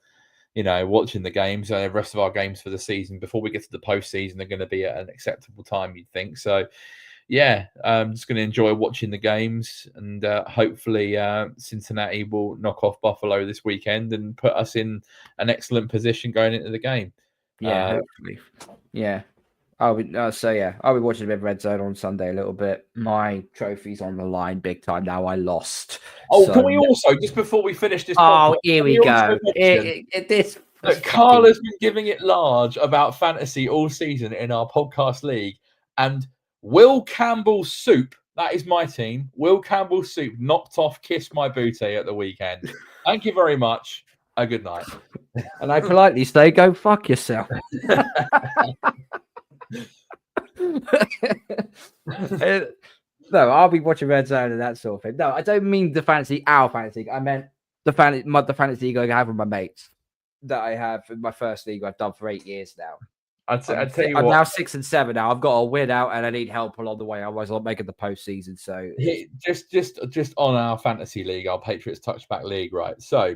Watching the games. The rest of our games for the season before we get to the postseason are going to be at an acceptable time, you'd think. So, yeah, I'm just going to enjoy watching the games, and hopefully Cincinnati will knock off Buffalo this weekend and put us in an excellent position going into the game. Yeah, hopefully. Yeah. I'll be watching a bit of Red Zone on Sunday a little bit. My trophy's on the line big time now. I lost. Can we also, just before we finish this podcast, here we go. Carl has been giving it large about fantasy all season in our podcast league, and Will Campbell's Soup, that is my team, Will Campbell's Soup knocked off Kiss My Boutte at the weekend. Thank you very much. A good night. And I politely say, go fuck yourself. No, I'll be watching Red Zone and that sort of thing. No, I don't mean our fantasy. I meant the fantasy league I have with my mates that I have in my first league I've done for 8 years now. I'm now 6 and 7 now. I've got to win out and I need help along the way. Otherwise, I'll make it the postseason. So just on our fantasy league, our Patriots touchback league, right? So,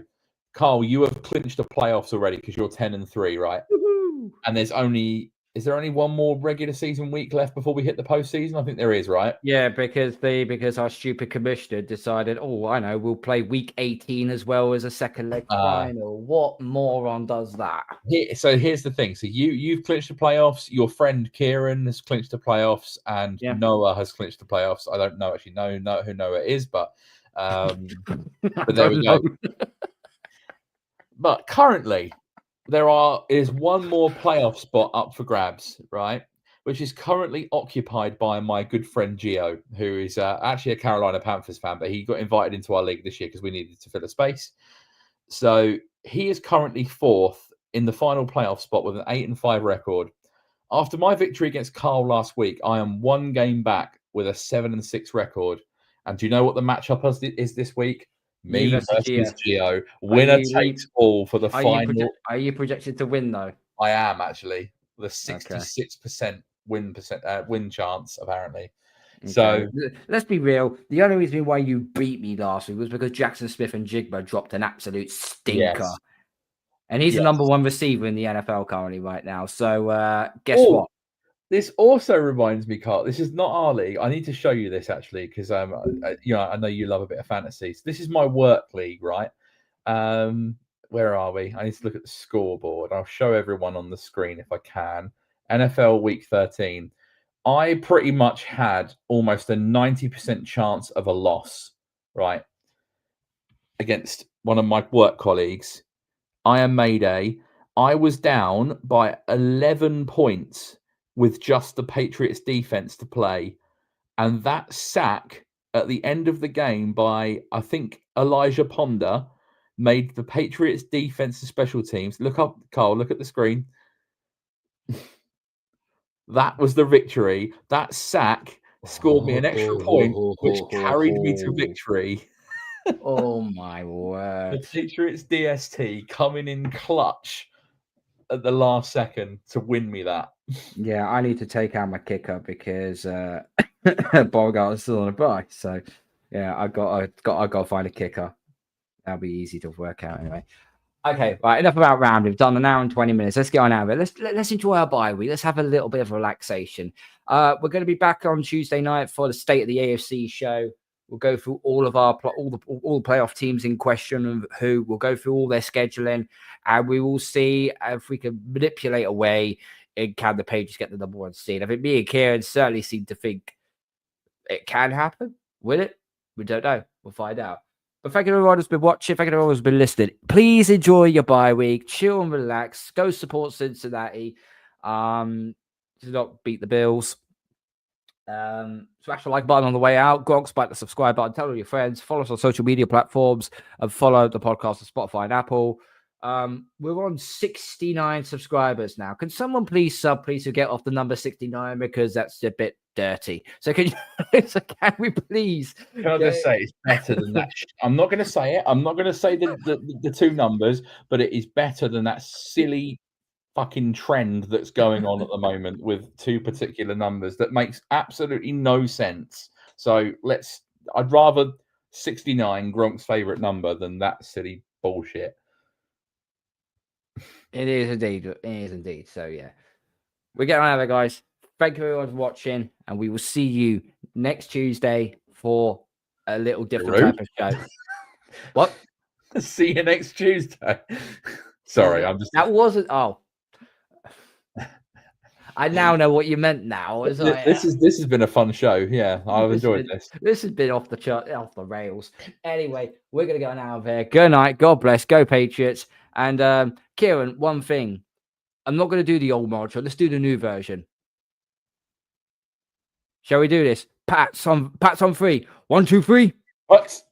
Carl, you have clinched the playoffs already because you're 10-3, right? Woo-hoo. And there's only Is there only one more regular season week left before we hit the postseason? I think there is, right? Yeah, because our stupid commissioner decided, oh, I know, we'll play week 18 as well as a second leg final. What moron does that? So here's the thing. So you've clinched the playoffs. Your friend Kieran has clinched the playoffs, and Noah has clinched the playoffs. I don't actually know who Noah is, but there we go. But currently, is one more playoff spot up for grabs, right? Which is currently occupied by my good friend Gio, who is actually a Carolina Panthers fan, but he got invited into our league this year because we needed to fill a space. So he is currently 4th in the final playoff spot with an 8-5 record. After my victory against Carl last week, I am 1 game back with a 7-6 record. And do you know what the matchup is this week? Me versus Gio. Winner takes all for the final. Are you projected to win, though? I am, actually. With a 66% win chance, apparently. Okay. So let's be real. The only reason why you beat me last week was because Jackson Smith and Jigba dropped an absolute stinker. Yes. And he's the number 1 receiver in the NFL currently right now. So guess what? This also reminds me, Carl. This is not our league. I need to show you this actually because I know you love a bit of fantasy. So this is my work league, right? Where are we? I need to look at the scoreboard. I'll show everyone on the screen if I can. NFL Week 13. I pretty much had almost a 90% chance of a loss, right? Against one of my work colleagues. I am Maye. I was down by 11 points with just the Patriots defense to play. And that sack at the end of the game by, I think, Elijah Ponder made the Patriots defense and special teams. Look up, Carl, look at the screen. That was the victory. That sack scored me an extra point, which carried me to victory. Oh, my word. The Patriots DST coming in clutch at the last second to win me that. Yeah, I need to take out my kicker because Beauregard is still on a bye. So, yeah, I got to find a kicker. That'll be easy to work out anyway. Okay, right. Enough about round. We've done an hour and 20 minutes. Let's get on out of it. Let's enjoy our bye week. Let's have a little bit of relaxation. We're going to be back on Tuesday night for the State of the AFC show. We'll go through all the playoff teams in question and who. We'll go through all their scheduling, and we will see if we can manipulate a way and can the Patriots get the number 1 seed. I think me and Kieran certainly seem to think it can happen. Will it? We don't know. We'll find out. But thank you everyone who's been watching. Thank you everyone who's been listening. Please enjoy your bye week. Chill and relax. Go support Cincinnati. Do not beat the Bills. Smash the like button on the way out. Gronk, spike the subscribe button. Tell all your friends. Follow us on social media platforms and follow the podcast on Spotify and Apple. We're on 69 subscribers now. Can someone please to get off the number 69 because that's a bit dirty. So can we please? Can I just say it's better than that? I'm not going to say it. I'm not going to say the 2 numbers, but it is better than that silly fucking trend that's going on at the moment with 2 particular numbers that makes absolutely no sense. So I'd rather 69, Gronk's favorite number, than that silly bullshit. It is indeed. So yeah, we're getting on there, guys. Thank you everyone for watching, and we will see you next Tuesday for a little different type of show. What? See you next Tuesday. Sorry, that wasn't. Oh, I now know what you meant. Now this has been a fun show. Yeah, I've enjoyed this. This has been off the rails. Anyway, we're gonna go out of here. Good night. God bless. Go Patriots. And Kieran, one thing. I'm not going to do the old mantra. Let's do the new version. Shall we do this? Pats on 3. 1, 2, 3. Pats.